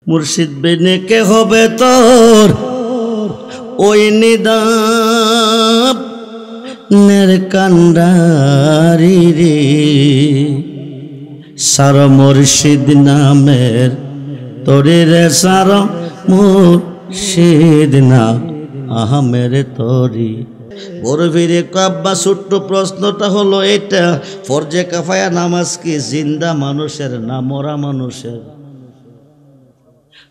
মুর্শিদ বিনে কে হবে তোর ওই নিদাপ নের কান্ডারি রে সার মুর্শিদ নামের তোরে রে সার মুর্শিদ না আহমের তোরি বড়বীরে কাব্বা ছোট্ট প্রশ্নটা হলো এটা, ফরজে কাফায়া নামাজ কি জিন্দা মানুষের না মরা মানুষের?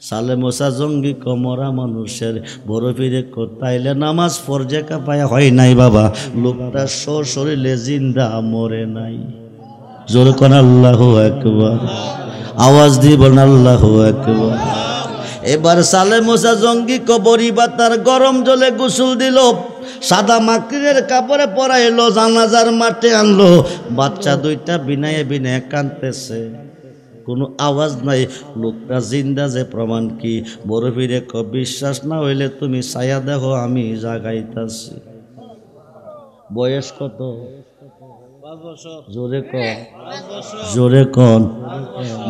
সালে মোসা জঙ্গি কমরা মানুষের। বড়বীরে তাইলে নামাজ ফরজে কাফায়া হয় নাই বাবা, লোকটা শরীরে জিন্দা মরে নাই। জোরে কোন আল্লাহু আকবার, আওয়াজ দিয়ে বলেন আল্লাহু আকবার। এবার সালে মোসা জঙ্গি কবরি বা তার গরম জলে গোসল দিল, সাদা মাকড়ির কাপড়ে পরাইলো, জানাজার মাঠে আনলো। বাচ্চা দুইটা বিনায়ে বিনায়ে কাঁদতেছে, কোনো আওয়াজ নাই। লোকটা জিন্দা যে প্রমাণ কি? বড়বীরে বিশ্বাস না হইলে তুমি ছায়া দেখো, আমি জাগাইতাছি। বয়স কত? জোরে কন, জোরে কন।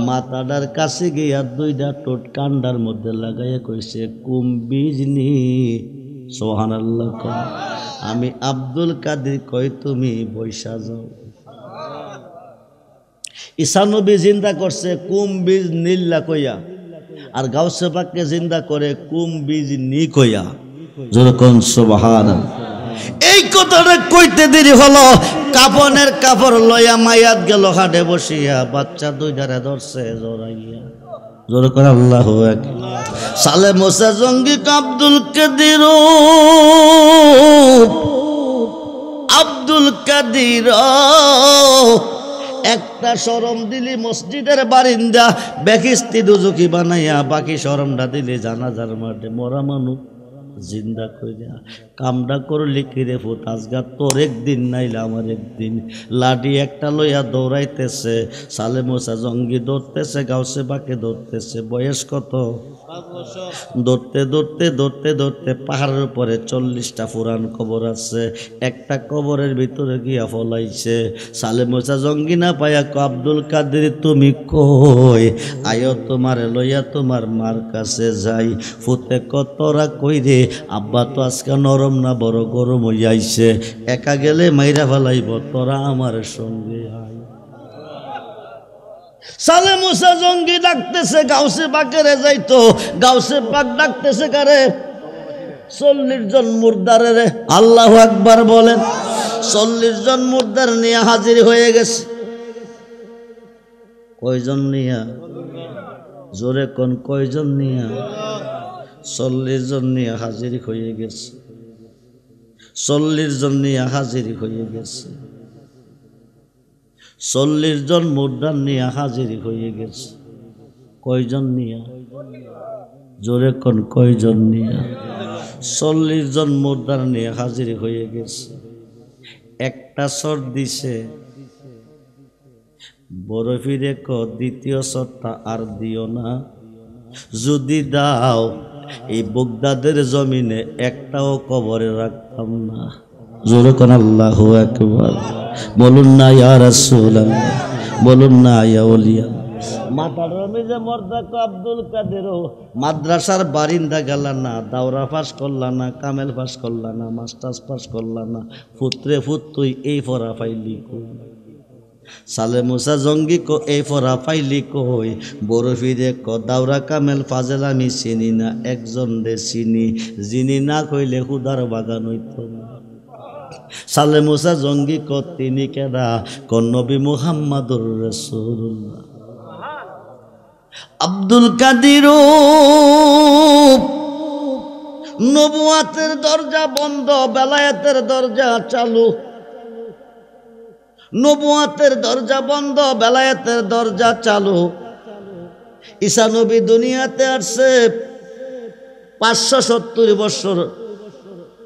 মাথাটার কাছে গিয়া দুইটা টোট কান্ডার মধ্যে লাগাইয়া কইছে কুম্বিজনি। সুবহানাল্লাহ কন। আমি আব্দুল কাদের কই তুমি বৈশা যাও। ঈসা নবী জিন্দা করছে কুম্বিজ নীল্লা কইয়া, আর গাউসে পাককে জিন্দা করে কুম্বিজ নি কইয়া। জোরে কোন সুবহানাল্লাহ। এই কথাটা কইতে দেরি হলো, কাফনের কাপড় লইয়া মায়াত গেল হাটে বসিয়া, বাচ্চা দুইটারে ধরছে জড়াইয়া। জোরে করে আল্লাহু আকবার। সালে মোসা জঙ্গি আব্দুল কাদের, আব্দুল কাদের একটা শরম দিলি মসজিদের বারিন্দা বেকিস্তি দুজুকি বানাইয়া, বাকি শরমটা দিলি জানাজার মাঠে। মরা মানুষ জিন্দা কইরা কামডা করলি কিরে ফুট, আজগা তোর একদিন নাইলে আমার একদিন। লাঠি একটা লইয়া দৌড়াইতেছে, সালে মোসা জঙ্গি দৌড়তেছে, গাউসে বাকে দৌড়তেছে। বয়স কত? দৌড়তে দৌড়তে দৌড়তে দৌড়তে পাহাড়ের উপরে 40টা পুরান কবর আছে, একটা কবরের ভিতরে গিয়া ফলাইছে। সালে মোসা জঙ্গি না পাইয়া আব্দুল কাদের তুমি কই? আয়ো তোমারে লইয়া তোমার মার কাছে যাই। ফুতে কতরা কই রে, আব্বা তো আজকে নরম না বড় গরম হইয়াছে, একা গেলে মাইরা ফেলাইব, তোরা আমার সঙ্গে আয়। সালে মুসা জঙ্গি ডাকতেছে গাউসে পাকেরে যাইতো, গাউসে পাক ডাকতেছে কারে? 40 জন মুর্দারে রে। আল্লাহু আকবার বলেন। 40 জন মুর্দার নিয়ে হাজির হয়ে গেছে। কয়জন নিয়া? জোরে কোন কয়জন নিয়া? 40 জন নিয়ে হাজির হয়ে গেছে। 40 জন নিয়ে হাজির হয়ে গেছে। 40 জন মুর্দার নিয়ে হাজির হয়ে গেছে। কয়জন নিয়া? জোরে কোন কয়জন নিয়া? 40 জন মুর্দার নিয়ে হাজির হয়ে গেছে। একটা সর দিছে, বড়বীরে দ্বিতীয় সরটা আর দিও না, যদি দাও এই বগদাদের জমিনে একটাও কবরে রাখতাম না। জোরে কোন আল্লাহু আকবার। বলুন না ইয়া রাসূলুল্লাহ, বলুন না ইয়া ওলিয়া। মাতার রমিজে মর্দাক আব্দুল কাদের মাদ্রাসার বারিন্দা গেল না, দাওরা পাস করলা না, কামেল পাস করলা না, মাস্টার্স পাস করলা না, পুত্রে ফুত তুই এই পড়া পাইলি কই? সালে মুসা জঙ্গি কো এই পড়া পাইলি কই? বড়বীরে দাওরা কামেল ফাজেল আমি চিনি না, একজন রে চিনি, যিনি না কইলে খুদার বাগান হইত না। সালে মুসা জঙ্গি ক তিনি কেডা? কোন নবী মুহাম্মাদুর রাসূলুল্লাহ। আব্দুল কাদের নবুয়াতের দরজা বন্ধ, বেলায়েতের দরজা চালু। নবুয়াতের দরজা বন্ধ, বেলায়েতের দরজা চালু। ঈসা নবী দুনিয়াতে আসছে 570 বছর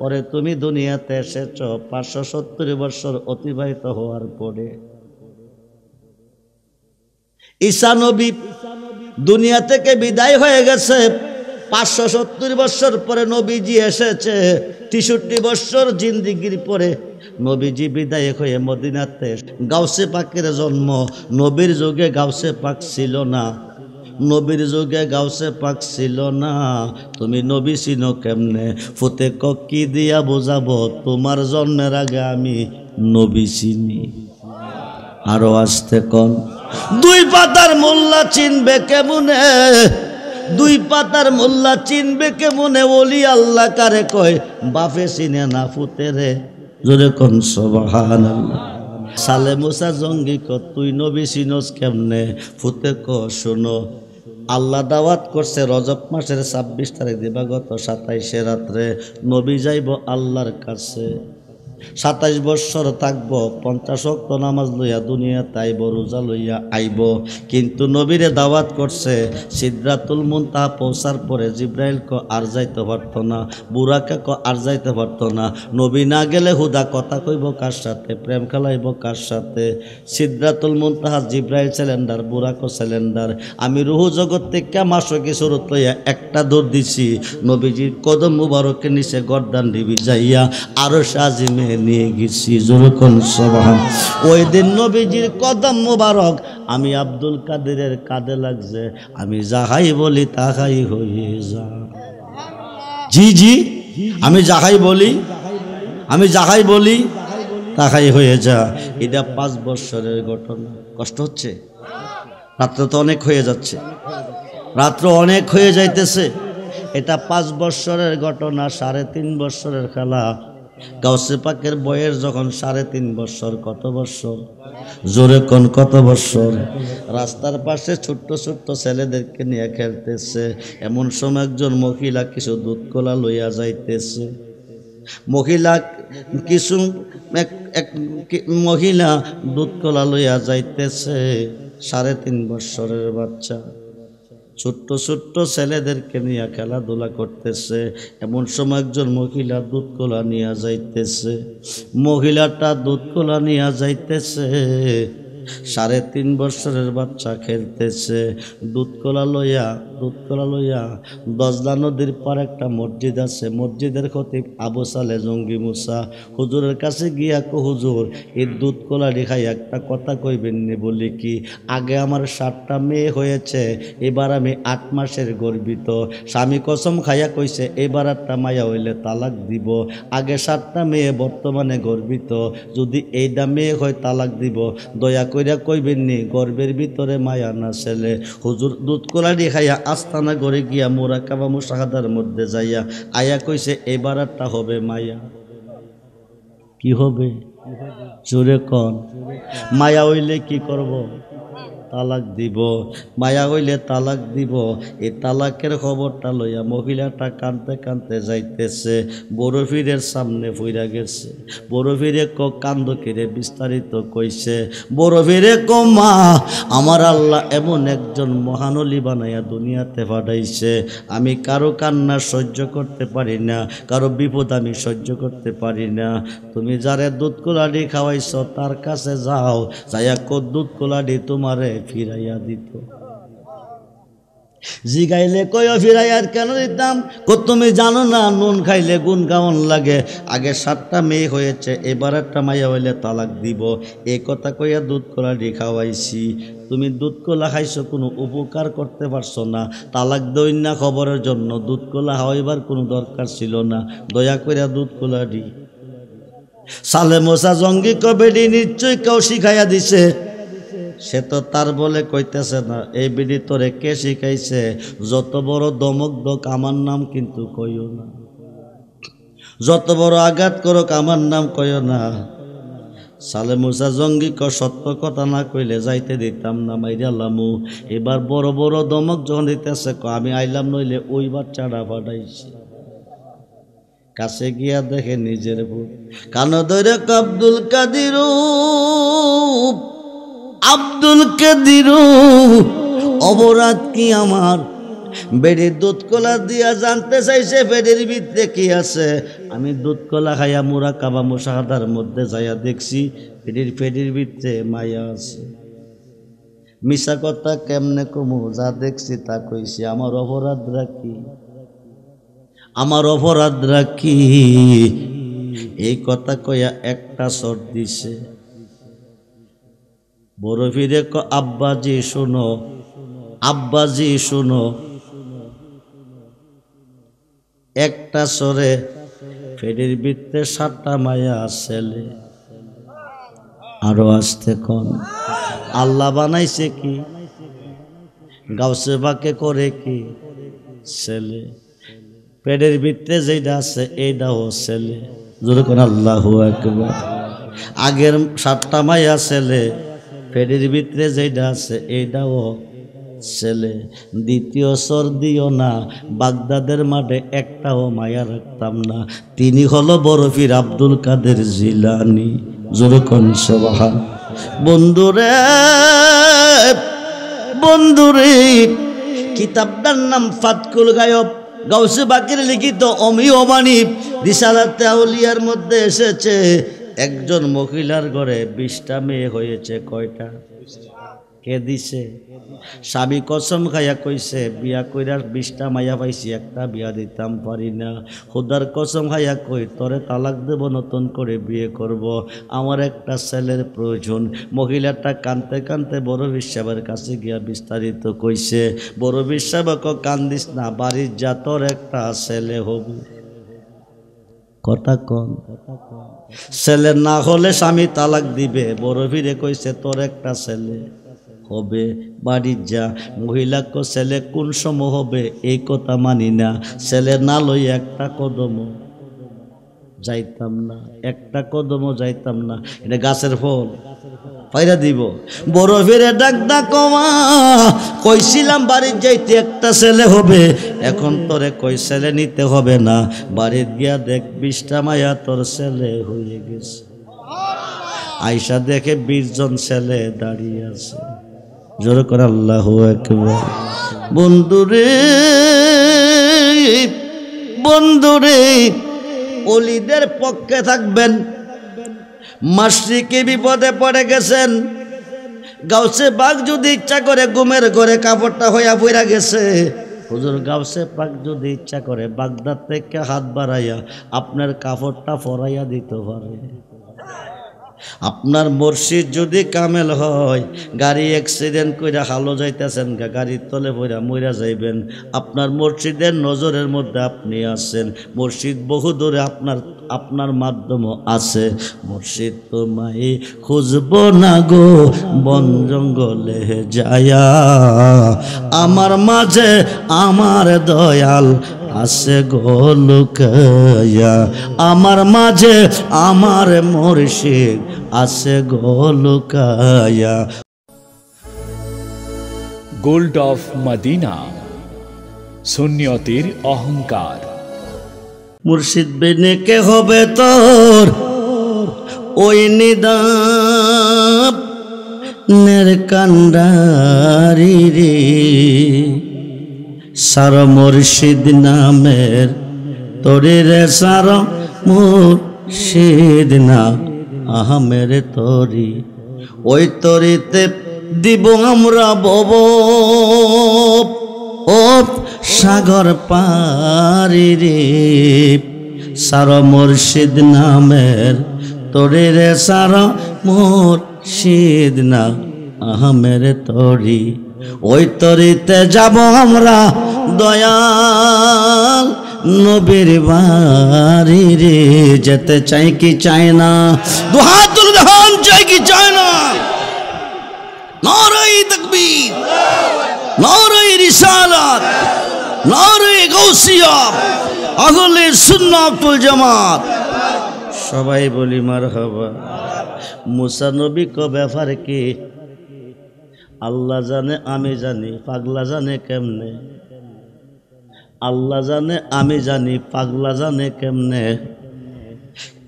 পরে, তুমি দুনিয়াতে এসেছ 570 বছর অতিবাহিত হওয়ার পরে। ঈসা নবী দুনিয়া থেকে বিদায় হয়ে গেছে, 570 বছর পরে নবীজি এসেছে। 63 বছর জিন্দিগির পরে নবীজি বিদায় হয়ে মদিনাতে। গাউসে পাকের জন্ম, নবীর যুগে গাউসে পাক ছিল না, নবীর যুগে গাউসে পাক ছিল না, তুমি নবী চিনো কেমনে? ফুতে কি দিয়া বোঝাবো, তোমার জন্মের আগে আমি নবী চিনি। আরো আসতে কোন, দুই পাতার মোল্লা চিনবে কেমনে? দুই পাতার মোল্লা চিনবে কেমনে? ওলি আল্লাহ কারে কয়, বাপে চিনে না ফুতেরে, জোরে কোন সুবহানাল্লাহ। সালে মুসা জঙ্গি ক তুই নবী চিনস কেমনে? ফুতে ক শোনো, আল্লাহ দাওয়াত করছে রজব মাসের 26 তারিখ দিবাগত 27 রাত্রে নবী যাইব আল্লাহর কাছে। 27 বৎসর থাকব, 50 ওয়াক্ত নামাজ লইয়া দুনিয়াতে আইব, রোজা লইয়া আইব। কিন্তু নবীরে দাওয়াত করছে, সিদরাতুল মুনতাহা পৌঁছার পরে জিব্রাইল ক আর যাইতে পারত না, বুরাকা ক আর যাইতে পারত না। নবী না গেলে হুদা কথা কইব কার সাথে, প্রেম খেলাইব কার সাথে? সিদরাতুল মুনতাহা জিব্রাইল সিলিন্ডার, বুরাক সিলিন্ডার। আমি রুহু জগৎ থেকে মাসকি সুরত লইয়া একটা দৌড় দিছি, নবীজির কদম মুবারকের নিচে গর্দান ডিবি যাইয়া আরো সাজিমে নিয়ে গেছি। যেরকম সুবহান। ওই দিন নবীজির কদম মুবারক আমি আব্দুল কাদেরের কাঁধে লাগছে, আমি যাহাই বলি তাহাই হয়ে যা। জি জি, আমি যাহাই বলি, আমি যাহাই বলি তাহাই হয়ে যা। এটা 5 বৎসরের ঘটনা। কষ্ট হচ্ছে? রাত্র তো অনেক হয়ে যাচ্ছে, রাত্র অনেক হয়ে যাইতেছে। এটা 5 বৎসরের ঘটনা, 3.5 বৎসরের খেলা। গাউসে পাকের বয়স যখন 3.5 বৎসর, কত বৎসর? জোরে কোন কত বৎসর? রাস্তার পাশে ছোট্ট ছোট্ট ছেলেদেরকে নিয়ে খেলতেছে। এমন সময় একজন মহিলা কিছু দুধ কলা লইয়া যাইতেছে। মহিলা কিছু এক মহিলা দুধ কলা লইয়া যাইতেছে। 3.5 বৎসরের বাচ্চা ছোট্ট ছোট্ট ছেলেদেরকে নিয়ে খেলাধুলা করতেছে। এমন সময় একজন মহিলা দুধ কলা নিয়ে যাইতেছে। মহিলাটা দুধ কলা নিয়ে যাইতেছে, 3.5 বৎসরের বাচ্চা খেলতেছে। দুধ কলা লইয়া 10 নদীর পার একটা মসজিদ আছে। মসজিদের খতিব আবু সালে জঙ্গি মুসা হুজুরের কাছে গিয়া কো হুজুর, এই দুধ কলা রেখাই একটা কথা কইবেন নি? বলি কি? আগে আমার 7টা মেয়ে হয়েছে, এবার আমি 8 মাসের গর্বিত। স্বামী কসম খাইয়া কইছে এবার একটা মায়া হইলে তালাক দিব। আগে 7টা মেয়ে, বর্তমানে গর্বিত। যদি এইটা মেয়ে হয় তালাক দিব। দয়া কইরা কইবেন নি গর্বের ভিতরে মায়া না ছেলে? হুজুর দুধ কলা খাইয়া আস্তানা ঘরে গিয়া মুরাকাবা মুশাহাদার মধ্যে যাইয়া আয়া কইছে এবার একটা হবে মায়া। কি হবে? জোরে কোন। মায়া হইলে কি করব? তালাক দিব। মায়া হইলে তালাক দিব। এই তালাকের খবরটা লইয়া মহিলাটা কাঁদতে কাঁদতে যাইতেছে। বড় পীরের সামনে পইরা গেছে। বড় পীরে কান্দ কিরে বিস্তারিত কইছে। বড় পীরে মা, আমার আল্লাহ এমন একজন মহানলি বানাইয়া দুনিয়াতে পাঠাইছে, আমি কারো কান্না সহ্য করতে পারি না, কারো বিপদ আমি সহ্য করতে পারি না। তুমি যারে দুধ কোলাডি খাওয়াইছ তার কাছে যাও, যাইয়া দুধ কোলাডি তোমারে ফিরাইয়া দিত। জিগাইলে কয় ফিরাইয়ার কেন দিতাম? তুমি জানো না নুন খাইলে গুণ গাউন লাগে? আগে 7টা মেয়ে হয়েছে, এবার একটা মাইয়া হইলে তালাক দিব। এই কথা কইয়া দুধ কোলাডি খাওয়াইছি। তুমি দুধ কোলা খাইছো, কোনো উপকার করতে পারছো না। তালাক দই না খবরের জন্য দুধ কোলা খাওয়াইবার কোনো দরকার ছিল না। দয়া কইরা দুধ কোলাডি। সালে মোসা জঙ্গি কবেডি নিশ্চয়ই কেউ শিখাইয়া দিছে। সে তো তার বলে কইতেছে না। এই বিড়ি তোরে কে শিখাইছে? যত বড় দমক দোক আমার নাম কিন্তু কইও না, যত বড় আঘাত করুক আমার নাম কইও না। সালে মুসা জঙ্গি সত্য কথা না কইলে যাইতে দিতাম না, মাইরালামু। এবার বড় বড় দমক যখন দিতেছে আমি আইলাম, নইলে ওই বাচ্চাটা পাঠাইছে। কাছে গিয়া দেখে নিজের ভূত। কানো ধরে আব্দুল কাদির, আব্দুল কাদির অপরাধ কি আমার? বেড়ির দুধ কলা দিয়া জানতে চাইছে বেড়ির ভিতরে কি আছে। আমি দুধ কলা খাইয়া মুরাকাবা মুশাহাদার মধ্যে যাইয়া দেখছি বেড়ির ভিতরে মায়া আছে। মিশা কথা কেমনে কমু? যা দেখছি তা কইছি। আমার অপরাধ রাখি, আমার অপরাধ রাখি। এই কথা কইয়া একটা চট দিছে। বড় ফিরে আব্বাজি শোনো, আব্বাজি শুনো, একটা সরে পেটের ভিতরে 7টা মায়া ছেলে। আরো আসতে কোন আল্লাহ বানাইছে কি? গাউসে বাকে করে কি? ছেলে। পেটের ভিতরে যেটা আছে এইটাও ছেলে। জোরে কোন আল্লাহু আকবার। আগের 7টা মায়া ছেলে, পেটের ভিতরে যেটা আছে এইটাও ছেলে। দ্বিতীয় সর দিও না, বাগদাদের মাঠে একটাও মায়া রাখতাম না। তিনি হলো বরফির আব্দুল কাদের জিলানি। জোরে কোন সুবহান। বন্ধুরে বন্ধুরে, কিতাবটার নাম ফাতকুল গায়ব, গাউসে বাকের লিখিত অমিয় বাণী রিসালাতে আউলিয়ার মধ্যে এসেছে। একজন মহিলার ঘরে 20টা মেয়ে হয়েছে। কয়টা? কে দিছে? স্বামী কসম খাইয়া কইছে, বিয়া কইরা 20টা মাইয়া পাইছি, একটা বিয়া দিতাম পারি না। খোদার কসম খাইয়া কই, তরে তালাক দেব, নতুন করে বিয়ে করব, আমার একটা ছেলের প্রয়োজন। মহিলাটা কানতে কানতে বড় সাহেবের কাছে গিয়া বিস্তারিত কইছে। বড় সাহেব কান্দিস না, বাড়ির যা, তোর একটা ছেলে হবে। কথা কন। ছেলে না হলে স্বামী তালাক দিবে। বড় ভিড়ে কইছে, তোর একটা ছেলে হবে, বাড়ির যা। মহিলাকে ছেলে কোন সময় হবে এই কথা মানি না। ছেলে না লই একটা কদম যাইতাম না, একটা কদম যাইতাম না। এটা গাছের ফল, পাইরা দিব। বড় ফিরে ডাক কমা, কইছিলাম বাড়ির যাইতে একটা ছেলে হবে, এখন তোরে কই ছেলে নিতে হবে না। বাড়ির গিয়া দেখ 20টা মায়া তোর ছেলে হয়ে গেছে। আয়সা দেখে 20 জন ছেলে দাঁড়িয়ে আছে। জোরে করে আল্লাহু আকবার। বন্ধুরে বন্ধুরে, ওলিদের পক্ষে থাকবেন। মাসরিকে বিপদে পড়ে গেছেন, গাউসে পাক যদি ইচ্ছা করে ঘুমের ঘরে কাপড়টা হইয়া পইরা গেছে। হুজুর গাউসে পাক যদি ইচ্ছা করে বাগদাদ থেকে হাত বাড়াইয়া আপনার কাপড়টা পরাইয়া দিতে পারে। আপনার মুর্শিদ যদি কামেল হয়, গাড়ি অ্যাক্সিডেন্ট কইরা হালো যাইতেছেন, গাড়ির তলে পইরা মইরা যাইবেন, আপনার মুর্শিদের নজরের মধ্যে আপনি আছেন। মুর্শিদ বহু দূরে আপনার মাধ্যম আছে। মুর্শিদ তোমায় খুঁজব না গো বন জঙ্গলে যায়া, আমার মাঝে আমার দয়াল আছে গো লুকায়া, আমার মাঝে আমার মুর্শিদ আছে গো লুকায়া। গোল্ড অফ মদিনা, সুন্নিয়তের অহংকার। মুর্শিদ বেনে কে হবে তোর ওই নিদাপ নের কান্ডারি রে, সার মুর্শিদ নামের তোরে রে, সার মুর্শিদ না আহমের তরি। ওই তরিতে দিব আমরা বব, ও সাগর পারি রে, সার মুর্শিদ নামের তোরে রে, সার মুর্শিদ না আহমের তরি। ওই তরিতে যাব আমরা দয়াল নবীর বাড়ি রে। যেতে চাই কি চাই না, দুহাত তুলে দেখান, চাই কি চাই না। নারে তাকবীর, নারে রিসালাত, নারে গাউসিয়া, আহলে সুন্নাত ওয়াল জামাত। সবাই বলি মারহাবা। মুসা নবী কো ব্যাপার কি আল্লাহ জানে, আমি জানি, পাগলা জানে কেমনে। আল্লাহ জানে, আমি জানি, পাগলা জানে কেমনে।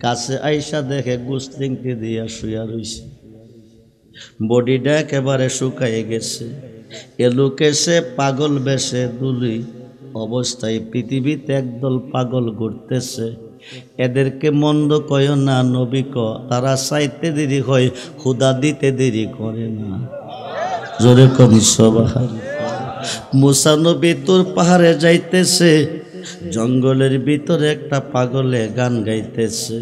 কাছে আইসা দেখে গুস্তিংটি দিয়া শুয়া রইছে, বডিটা একেবারে শুকাইয়ে গেছে। এলুকেছে পাগল বেশে দুলি অবস্থায় পৃথিবীতে একদল পাগল ঘুরতেছে। এদেরকে মন্দ কয় না, নবী ক, তারা চাইতে দেরি হয়, খুদা দিতে দেরি করে না। জোরে কবি সুবহান। মুসা নবী তোর পাহাড়ে যাইতেছে, জঙ্গলের ভিতরে একটা পাগলে গান গাইতেছে।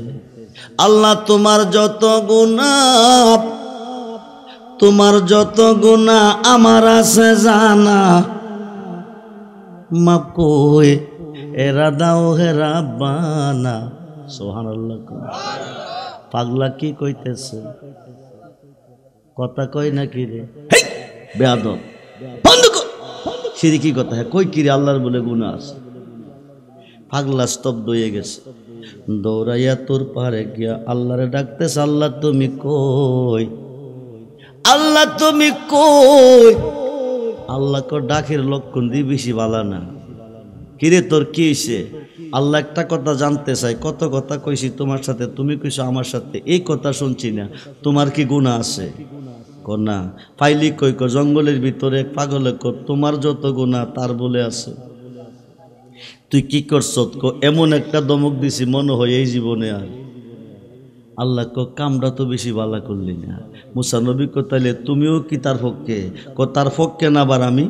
আল্লাহ তোমার যত গুনাহ তোমার যত গুনাহ আমার আছে জানা, মাপ কই এরা দাও হে রাব্বানা। সুবহানাল্লাহ। পাগলা কি কইতেছে? কথা কই না কি রে? বেয়াদব, বন্ধ কর। শিরকি কথা। হ্যাঁ কই কি রে? আল্লাহর বলে গুনাহ আছে। পাগলা স্তব্ধ হয়ে গেছে। দৌড়াইয়া তোর পারে গিয়া আল্লাহরে ডাকতেছে, আল্লাহ তুমি কই? আল্লাহ তুমি কই? আল্লাহ কো ডাকের লক্ষণ দিয়ে বেশি বালা না। কিরে তোর কি হইছে? আল্লাহ একটা কথা জানতে চাই। কত কথা কইছি তোমার সাথে, তুমি কইছো আমার সাথে, এই কথা শুনছি না, তোমার কি গুনাহ আছে? না। পাইলি কই? জঙ্গলের ভিতরে এক পাগলে কর তোমার যত গুনাহ তার বলে আছে। তুই কি করছ? এমন একটা দমক দিছি মনে হয় এই জীবনে আর। আল্লাহ কামটা তো বেশি বালা করলি না। মুসা নবী তাইলে তুমিও কি তার পক্ষে? তার পক্ষে না, আবার আমি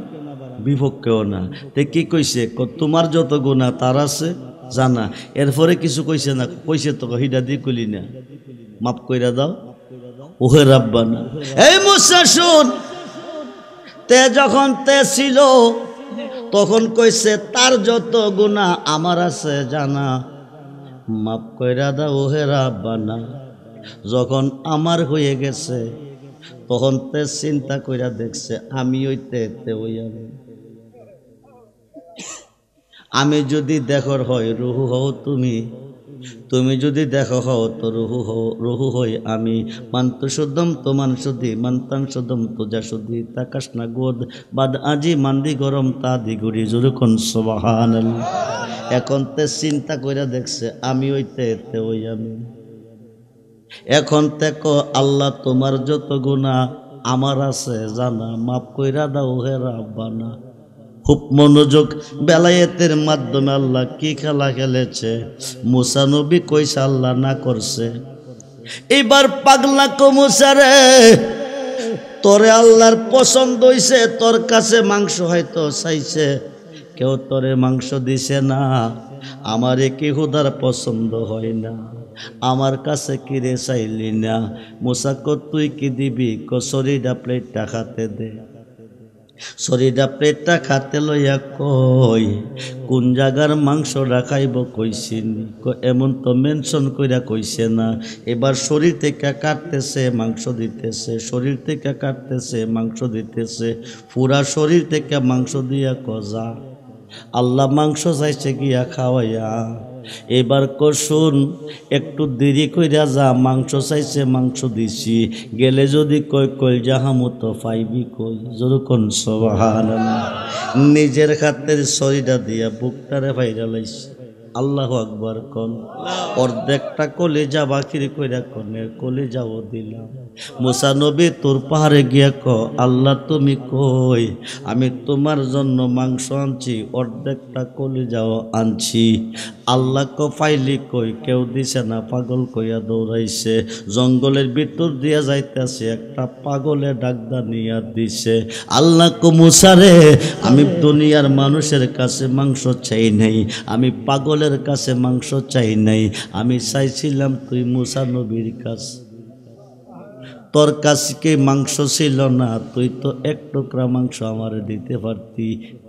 বিপক্ষেও না। তে কি কইছে? তোমার যত গুনাহ তার আছে জানা। এরপরে কিছু কইছে না? কইছে তো হিডা দিয়ে কইলি না, মাফ কইরা দাও ওহে রাব্বানা। এই মুসা শুন, তে যখন তে ছিল তখন কইছে তার যত গুনাহ আমার আছে জানা, মাফ কইরা দাও ওহে রাব্বানা। যখন আমার হয়ে গেছে তখন তে চিন্তা কইরা দেখছে আমি ওইতে ওই আমি যদি দেখর হয় রুহু হও তুমি, তুমি যদি দেখো হও তো রুহু হই আমি। মান্তু শুদ্ধম তো মান শুদ্ধি, মান্তান শুদ্ধম তো যা শুদ্ধি, তাকাস না গোদ বাদ আজি মান্দি গরম তা দিগুড়ি জুরুকন সুবহানাল্লাহ। এখন তে চিন্তা কইরা দেখছে আমি ওইতে ওই আমি। এখন দেখো আল্লাহ তোমার যত গুনাহ আমার আছে জানা, মাফ কইরা দাও হে রাব্বানা। খুব মনোযোগ। বেলায়েতের মাধ্যমে আল্লাহ কি খেলা খেলেছে মুসা নবী কইছে, আল্লাহ না করছে। এবার পাগলা কো মুসা রে, তোরে আল্লাহর পছন্দ হইছে, তোর কাছে মাংস হয়তো চাইছে, কেউ তোরে মাংস দিছে না। আমারে কি হুদার পছন্দ হয় না, আমার কাছে কিরে চাইলি না। মুসা কো তুই কি দিবি? শরীরটা প্লেটটা খাতে দে। শরীরটা প্লেটটা খাতে লইয়া কই কোন জায়গার মাংস রাখাইব কইছিনি? এমন তো মেনশন কইরা কইছে না। এবার শরীর থেকে কাটতেছে মাংস দিতেছে, শরীর থেকে কাটতেছে মাংস দিতেছে, পুরা শরীর থেকে মাংস দিয়া কজা। আল্লাহ মাংস চাইছে গিয়া খাওয়াইয়া। এবার শুন, একটু দেরি কইরা যা, মাংস চাইছে মাংস দিছি, গেলে যদি কই যাহামু তো পাইবি কই। যেরকম সুবহানাল্লাহ। নিজের হাতের শরীরটা দিয়া বুকটারে ফাইরা লাইছে। আল্লাহু আকবার কোন। অর্ধেকটা কলিজা বাকির কইরা কনের কলিজাও দিলাম। মুসা নবী তোর পাহাড়ে গিয়া আল্লাহ তুমি কই? আমি তোমার জন্য মাংস আনছি, অর্ধেকটা কলিজাও আনছি। আল্লাহ পাইলি কই? কেউ দিছে না, পাগল কইয়া দৌড়াইছে। জঙ্গলের ভিতর দিয়া যাইতেছে, একটা পাগলে ডাকদা নিয়া দিছে। আল্লাহ মুসা রে, আমি দুনিয়ার মানুষের কাছে মাংস চাই নাই, আমি পাগলের কাছে মাংস চাই নাই, আমি চাইছিলাম তুই মুসা নবীর কাছে। তোর কাছে মাংস ছিল না, তুই তো এক টুকরা মাংস আমার দিতে পারতি,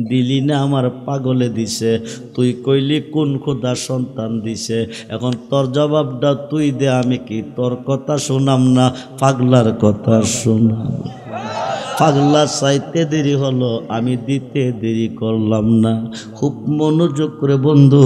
দিলি না, আমার পাগলে দিছে। তুই কইলি কোন খোদা সন্তান দিছে, এখন তোর জবাবটা তুই দে। আমি কি তোর কথা শোনাম না, পাগলার কথা শোনাম? পাগলা চাইতে দেরি হলো, আমি দিতে দেরি করলাম না। খুব মনোযোগ করে বন্ধু,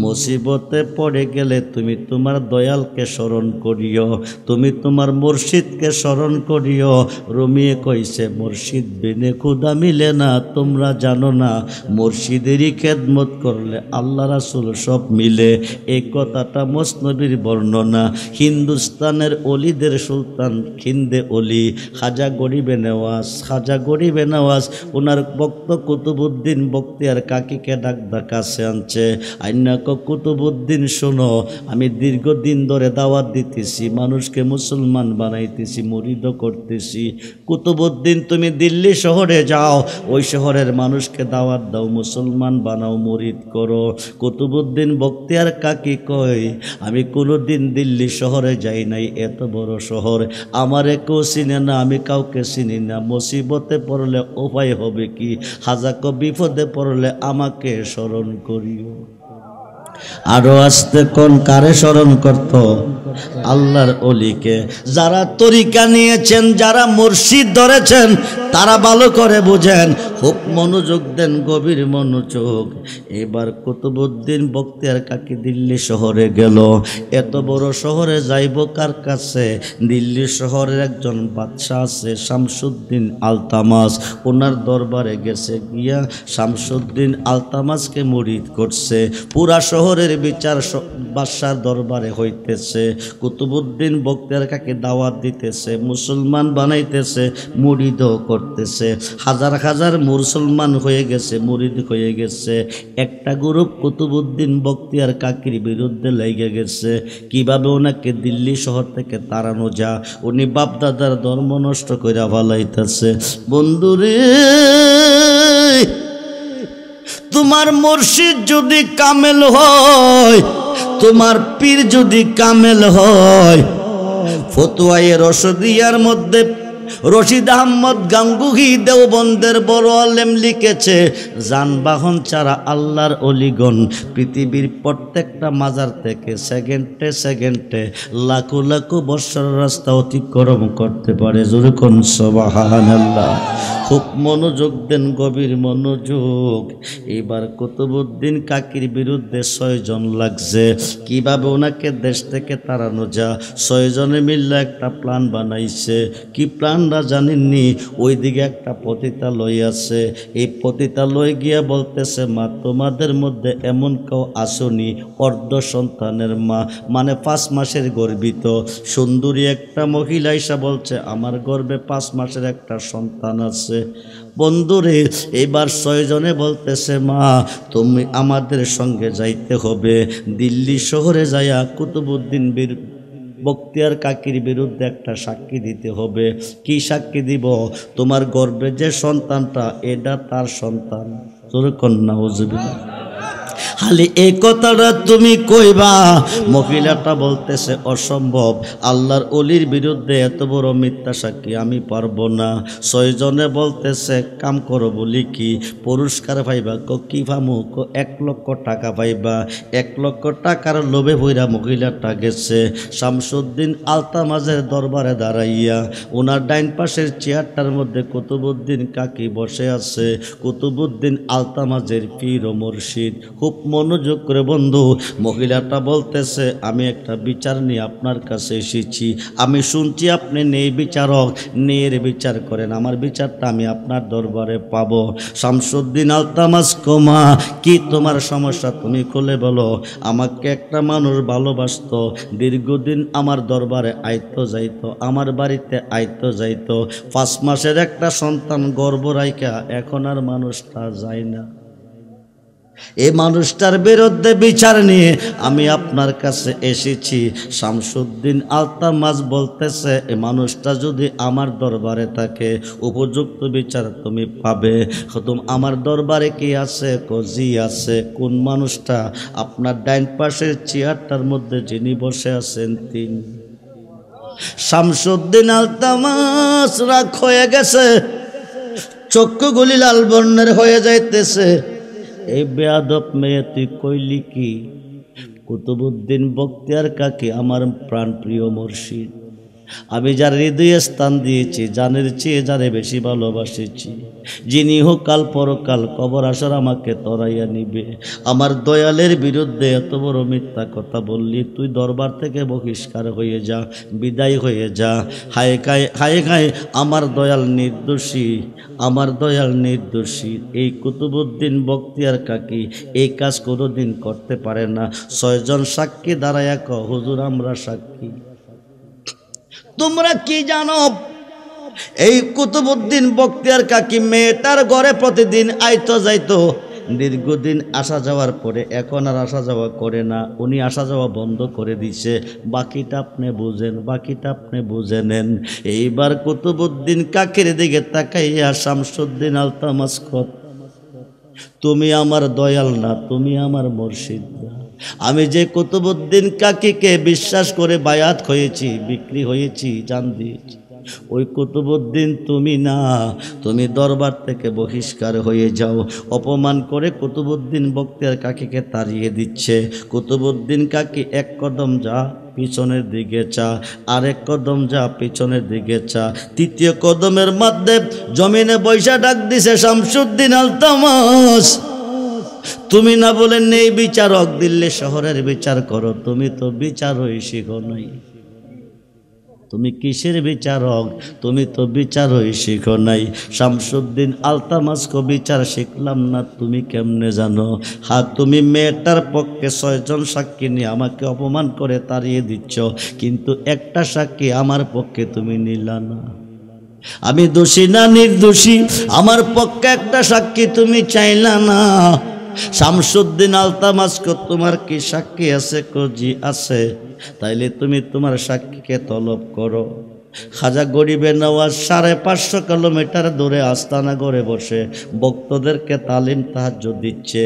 মুসিবতে পড়ে গেলে তুমি তোমার দয়ালকে স্মরণ করিও, তুমি তোমার মুর্শিদকে স্মরণ করিও। রুমিয়ে কইছে মুর্শিদ বিনে খুদা মিলে না, তোমরা জানো না মুর্শিদেরই খেদমত করলে আল্লাহ রাসূল সব মিলে। এই কথাটা মসনবীর বর্ণনা। হিন্দুস্তানের অলিদের সুলতান খিন্দে অলি খাজা গরিবে নেওয়াজ খাজা গরিবে নওয়াজ ওনার ভক্ত কুতুবউদ্দিন বখতিয়ার কাকিকে ডাক কাছে আনছে, আইনা কুতুবউদ্দিন শোনো, আমি দীর্ঘদিন ধরে দাওয়াত দিতেছি, মানুষকে মুসলমান বানাইতেছি, মুরিদ করতেছি। কুতুবউদ্দিন তুমি দিল্লি শহরে যাও, ওই শহরের মানুষকে দাওয়াত দাও, মুসলমান বানাও, মুরিদ করো। কুতুবউদ্দিন বখতিয়ার কাকি কয়, আমি কোনোদিন দিল্লি শহরে যাই নাই, এত বড় শহর, আমারে কেউ চিনে না, আমি কাউকে চিনি না, মুসিবতে পড়লে উপায় হবে কি, হাজাক বিপদে পড়লে আমাকে স্মরণ করিও। আরো আসতে কোন কারে স্মরণ করত? আল্লাহর অলিকে। যারা তরিকা নিয়েছেন, যারা মুর্শিদ ধরেছেন, তারা ভালো করে বুঝেন, খুব মনোযোগ দেন, গভীর মনোযোগ। এবার কুতুবউদ্দিন বখতিয়ার কাকি দিল্লি শহরে গেল। এত বড় শহরে যাইব কার কাছে? দিল্লি শহরের একজন বাদশাহ আছে শামসুদ্দিন আলতামাস, ওনার দরবারে গেছে, গিয়া শামসুদ্দিন আলতামাসকে মুরিদ করছে। পুরা শহরের বিচার বাদশার দরবারে হইতেছে। কুতুবউদ্দিন বখতিয়ার কাকি দাওয়াত দিতেছে, মুসলমান বানাইতেছে, মুরিদও করতেছে। হাজার হাজার মুসলমান হয়ে গেছে, মুরিদ হয়ে গেছে। একটা গ্রুপ কুতুবউদ্দিন বখতিয়ার কাকির বিরুদ্ধে লেগে গেছে, কিভাবে ওনাকে দিল্লি শহর থেকে তাড়ানো যা, উনি বাপদাদার ধর্ম নষ্ট কইরা ফেলাইতেছে। বন্ধুরে, তোমার মুর্শিদ যদি কামেল হয়, তোমার পীর যদি কামেল হয়, ফতুয়ায়ে রশদিয়ার মধ্যে রশিদ আহমদ গাঙ্গুহি দেওবন্দের বড় আলেম লিখেছে, যানবাহন ছাড়া আল্লাহর অলিগণ পৃথিবীর প্রত্যেকটা মাজার থেকে সেকেন্ডে সেকেন্ডে লাখো লাখো বৎসর রাস্তা অতিক্রম করতে পারে। জোরে কোন সুবহানাল্লাহ। খুব মনোযোগ দেন, গভীর মনোযোগ। এবার কুতুবউদ্দিন কাকির বিরুদ্ধে 6 জন লাগছে, কিভাবে ওনাকে দেশ থেকে তাড়ানো যা। 6 জনে মিলে একটা প্ল্যান বানাইছে। কি প্ল্যানটা জানেননি? ওইদিকে একটা পতিতালয় আছে, এই পতিতালয় গিয়া বলতেছে, মা তোমাদের মধ্যে এমন কেউ আসনি অর্ধ সন্তানের মা, মানে 5 মাসের গর্ভিত সুন্দরী একটা মহিলা এসে বলছে, আমার গর্ভে 5 মাসের একটা সন্তান আছে। বন্ধুরে, এবার 6 জনে বলতেছে, মা তুমি আমাদের সঙ্গে যাইতে হবে, দিল্লি শহরে যাইয়া কুতুবউদ্দিন বখতিয়ার কাকির বিরুদ্ধে একটা সাক্ষী দিতে হবে। কি সাক্ষী দিব? তোমার গর্ভে যে সন্তানটা, এটা তার সন্তান। তোর কন্যা হুজুবিল্লাহ। খালি এই কথাটা তুমি কইবা। মহিলাটা বলতেছে, অসম্ভব, আল্লাহর অলির বিরুদ্ধে এত বড় মিথ্যা সাক্ষী আমি পারবো না। 6 জনে বলতেছে, কাম করো বলি কি, পুরস্কার পাইবা। কি পামু? 1 লক্ষ টাকা পাইবা। 1 লক্ষ টাকার লোভে বইরা মহিলাটা গেছে শামসুদ্দিন আলতামাজের দরবারে দাঁড়াইয়া। ওনার ডাইন পাশের চেয়ারটার মধ্যে কুতুবউদ্দিন কাকি বসে আছে, কুতুবউদ্দিন আলতামাজের পীর ও মুর্শিদ। খুব মনোযোগ করে বন্ধু, মহিলাটা বলতেছে, আমি একটা বিচার নিয়ে আপনার কাছে এসেছি, আমি শুনছি আপনি ন্যায় বিচারক, ন্যায়ের বিচার করেন, আমার বিচারটা আমি আপনার দরবারে পাবো। শামসুদ্দিন আলতামাস কোমা, কি তোমার সমস্যা তুমি খুলে বলো। আমাকে একটা মানুষ ভালোবাসতো, দীর্ঘদিন আমার দরবারে আইতো যাইতো, আমার বাড়িতে আইতো যাইতো, 5 মাসের একটা সন্তান গর্ভ রাইখা এখন আর মানুষটা যায় না। এই মানুষটার বিরুদ্ধে বিচার নিয়ে আমি আপনার কাছে এসেছি। শামসুদ্দিন আলতামাস বলতেছে, এই মানুষটা যদি আমার দরবারে থাকে, উপযুক্ত বিচার তুমি পাবে। খতম, আমার দরবারে কি আছে? কজি আছে। কোন মানুষটা? আপনার ডাইন পাশের চেয়ারটার মধ্যে যিনি বসে আছেন তিনি। শামসুদ্দিন আলতামাস রাগ হয়ে গেছে, চক্ষুগুলি লাল বর্ণের হয়ে যাইতেছে। এই বেয়াদব মেয়ে, তুই কইলি কি? কুতুবউদ্দিন বখতিয়ার কাকি আমার প্রাণ প্রিয় মুর্শিদ, আমি যার হৃদয়ে স্থান দিয়েছি, জানের চেয়ে যারে বেশি ভালোবাসেছি, যিনি হোক কাল পরকাল কবর আসর আমাকে তরাইয়া নিবে, আমার দয়ালের বিরুদ্ধে এত বড় মিথ্যা কথা বললি, তুই দরবার থেকে বহিষ্কার হয়ে যা, বিদায় হয়ে যা। হায় খায়, হায় খায়, আমার দয়াল নির্দোষী, আমার দয়াল নির্দোষী। এই কুতুবউদ্দিন বখতিয়ার কাকি এই কাজ কোনোদিন করতে পারে না। 6 জন সাক্ষী দাঁড়ায়া ক, হুজুর আমরা সাক্ষী। তোমরা কি জানো? এই কুতুবউদ্দিন বখতিয়ার কাকি মেয়েটার ঘরে প্রতিদিন আইতো যাইতো। দীর্ঘদিন আসা যাওয়ার পরে এখন আর আসা যাওয়া করে না, উনি আসা যাওয়া বন্ধ করে দিছে। বাকিটা আপনি বুঝেন, বাকিটা আপনি বুঝে নেন। এইবার কুতুবউদ্দিন কাকির দিকে তাকাইয়া শামসুদ্দিন আলতামাসকত, তুমি আমার দয়াল না, তুমি আমার মুর্শিদ না। আমি যে কুতুবউদ্দিন কাকিকে বিশ্বাস করে বায়াত হয়েছি, বিক্রি হয়েছি, জান দিয়েছি, ওই কুতুবউদ্দিন তুমি না। তুমি দরবার থেকে বহিষ্কার হয়ে যাও। অপমান করে কুতুবউদ্দিন বখতিয়ার কাকিকে তাড়িয়ে দিচ্ছে। কুতুবউদ্দিন কাকি এক কদম যা পিছনের দিকে চা, আরেক কদম যা পিছনের দিকে চা, তৃতীয় কদমের মধ্যে জমিনে বৈশা ডাক দিছে, শামসুদ্দিন আলতামাস, তুমি না বলেন নেই বিচারক, দিল্লি শহরের বিচার করো। তুমি তো বিচারই শিখো নাই, তুমি কিসের বিচারক? তুমি তো বিচারই শিখো নাই। শামসুদ্দিন আলতামাসকো বিচার শিখলাম না, তুমি কেমনে জানো? হ্যাঁ, তুমি মেয়েটার পক্ষে 6 জন সাক্ষী নিয়ে আমাকে অপমান করে তাড়িয়ে দিচ্ছ, কিন্তু একটা সাক্ষী আমার পক্ষে তুমি নিলা না। আমি দোষী না নির্দোষী, আমার পক্ষে একটা সাক্ষী তুমি চাইলা না। শামসুদ্দিন আলতামাসকো, তোমার কি সাক্ষী আছে? জি আছে। তাইলে তুমি তোমার সাক্ষীকে তলব করো। খাজা গরিবে নওয়াজ 550 কিলোমিটার দূরে আস্তানা করে বসে ভক্তদেরকে তালিম তাহাজ্জুদ দিচ্ছে।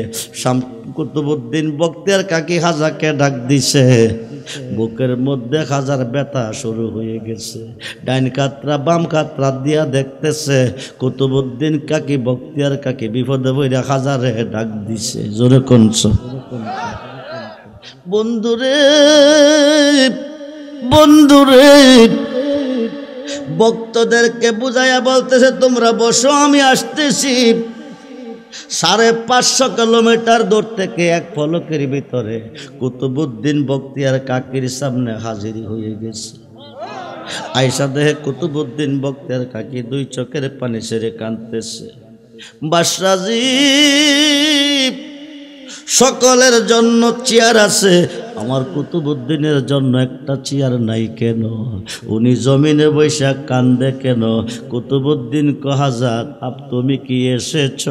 কুতুবউদ্দিন বখতিয়ার কাকি খাজাকে ডাক দিছে। বুকের মধ্যে খাজার ব্যথা শুরু হয়ে গেছে। ডাইন কাতরা বাম কাতরা দিয়া দেখতেছে কুতুবউদ্দিন কাকি বখতিয়ার কাকি বিপদে পড়ে খাজারে ডাক দিছে। জোরে কোনছ বন্ধুরে, বন্ধুরে, ভক্তদেরকে বুঝাইয়া বলতেছে তোমরা বসো, আমি আসতেছি। 550 কিলোমিটার দূর থেকে এক পলকের ভিতরে কুতুবউদ্দিন বখতিয়ার কাকির সামনে হাজির হয়ে গেছে। আয়সা দেহে কুতুবউদ্দিন বখতিয়ার কাকি 2 চোখের পানি ছেড়ে কাঁদতেছে। বাদশাহজি, সকলের জন্য চেয়ার আছে, আমার কুতুবউদ্দিনের জন্য একটা চেয়ার নাই কেন? উনি জমিনে বৈশা কান্দে কেন? কুতুবউদ্দিন কহাজার, তুমি কি এসেছ?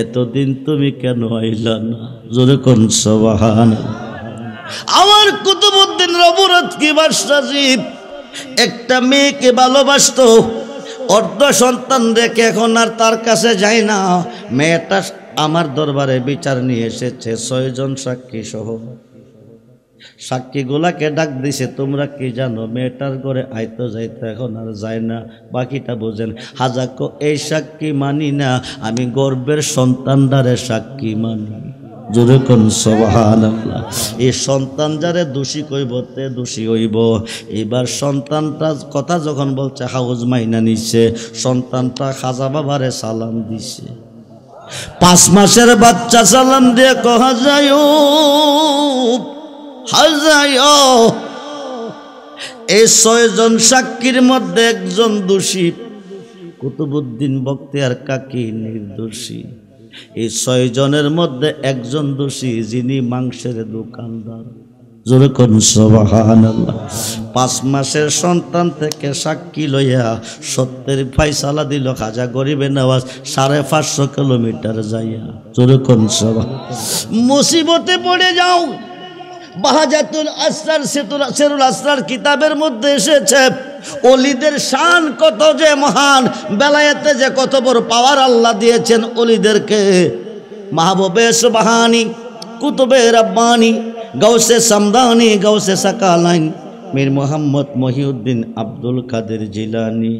এতদিন তুমি কেন আইলা না? জোরে কোন সুবহানাল্লাহ। আমার কুতুবউদ্দিনের অপরাধ কি বাদশাহজি? একটা মেয়েকে ভালোবাসতো, অর্ধ সন্তান রেখে এখন আর তার কাছে যায় না। মেয়েটা আমার দরবারে বিচার নিয়ে এসেছে 6 জন সাক্ষী সহ। সাক্ষীগুলাকে ডাক দিছে, তোমরা কি জানো মেয়েটার ঘরে আইতো যাইতো এখন আর যায় না, বাকিটা বোঝেন। হাজাকো এই সাক্ষী মানি না, আমি গর্বের সন্তানদারে সাক্ষী মানি। জোরে কোন সুবহানাল্লাহ। এই সন্তান যারে দোষী কইব তে দোষী হইব। এবার সন্তানটা কথা যখন বলছে হাউজ মাইনা নিছে, সন্তানটা খাজা বাবারে সালাম দিছে। 5 মাসের বাচ্চা সালাম দিয়ে কহা যায়, এই 6 জন সাক্ষীর মধ্যে একজন দোষী, কুতুবউদ্দিন বখতিয়ার কাকি নির্দোষী। এই 6 জনের মধ্যে একজন দোষী, যিনি মাংসের দোকানদার। জোরে কোন সুবহানাল্লাহ। 5 মাসের সন্তান থেকে সাক্ষী লইয়া সত্যের ফাইসালা দিল খাজা গরিবে নওয়াজ 550 কিলোমিটার যাইয়া। জোরে কোন সুবহানাল্লাহ। মুসিবতে পড়ে যাও। বাহাজাতুল আসরার সেরুল আসরার কিতাবের মধ্যে এসেছে ওলিদের শান কত যে মহান, বেলায়েতে যে কত বড় পাওয়ার আল্লাহ দিয়েছেন ওলিদেরকে। মাহবুবে সুবহানি, কুতুবে রব্বানি, গৌসে সামদানি, গৌসে সাকালাইন, মীর মোহাম্মদ মহিউদ্দিন আব্দুল কাদের জিলানি,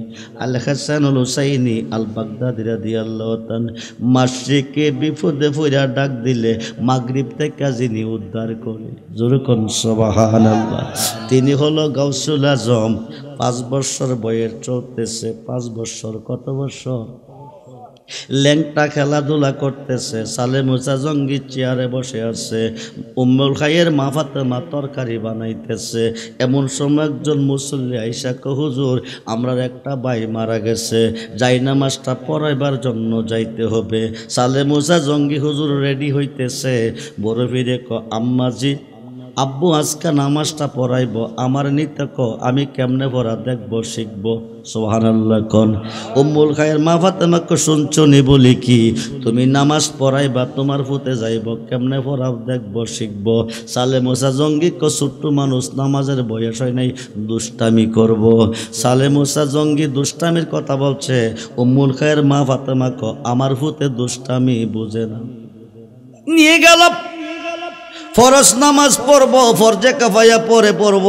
আল হাসানুল হুসাইনি আল বাগদাদি রাদিয়াল্লাহু তাআলা মাশরিকে বিপদে পড়া ডাক দিলে মাগরিব থেকে যিনি উদ্ধার করে। জোরে কোন সুবহানাল্লাহ। তিনি হলো গাউসুল আজম। 5 বছর বয়স চলতেছে। 5 বছর কত বছর? ল্যাংটা খেলাধুলা করতেছে। সালে মুসা জঙ্গি চেয়ারে বসে আছে। উম্মুল খাইয়ের মা ফাতেমা তরকারি বানাইতেছে। এমন সময় একজন মুসল্লি আইসা কো, হুজুর আমরা একটা ভাই মারা গেছে, যাই নামাজটা পড়াইবার জন্য যাইতে হবে। সালে মুসা জঙ্গি হুজুর রেডি হইতেছে। বড় ফিরে ক, আম্মাজি আব্বু আজকে নামাজটা পড়াইব, আমার নিতে ক আমি কেমনে পড়া দেখবো শিখবো। সুবহানাল্লাহ কোন। উম্মুল খায়ের মা ফাতেমাকে শুনছনি বলি কি তুমি নামাজ পড়াইবা, তোমার ফুতে যাইব, কেমনে পড়াও দেখবো শিখবো। সালে মুসা জঙ্গি কো ছোট্ট মানুষ, নামাজের বয়স হয় নাই, দুষ্টামি করব। সালে মুসা জঙ্গি দুষ্টামির কথা বলছে, উম্মুল খায়ের মা ফাতেমা ক আমার ফুতে দুষ্টামি বুঝে না। নিয়ে গেল ফরজ নামাজ পড়ব, ফরজে কাফায়া পরে পড়ব।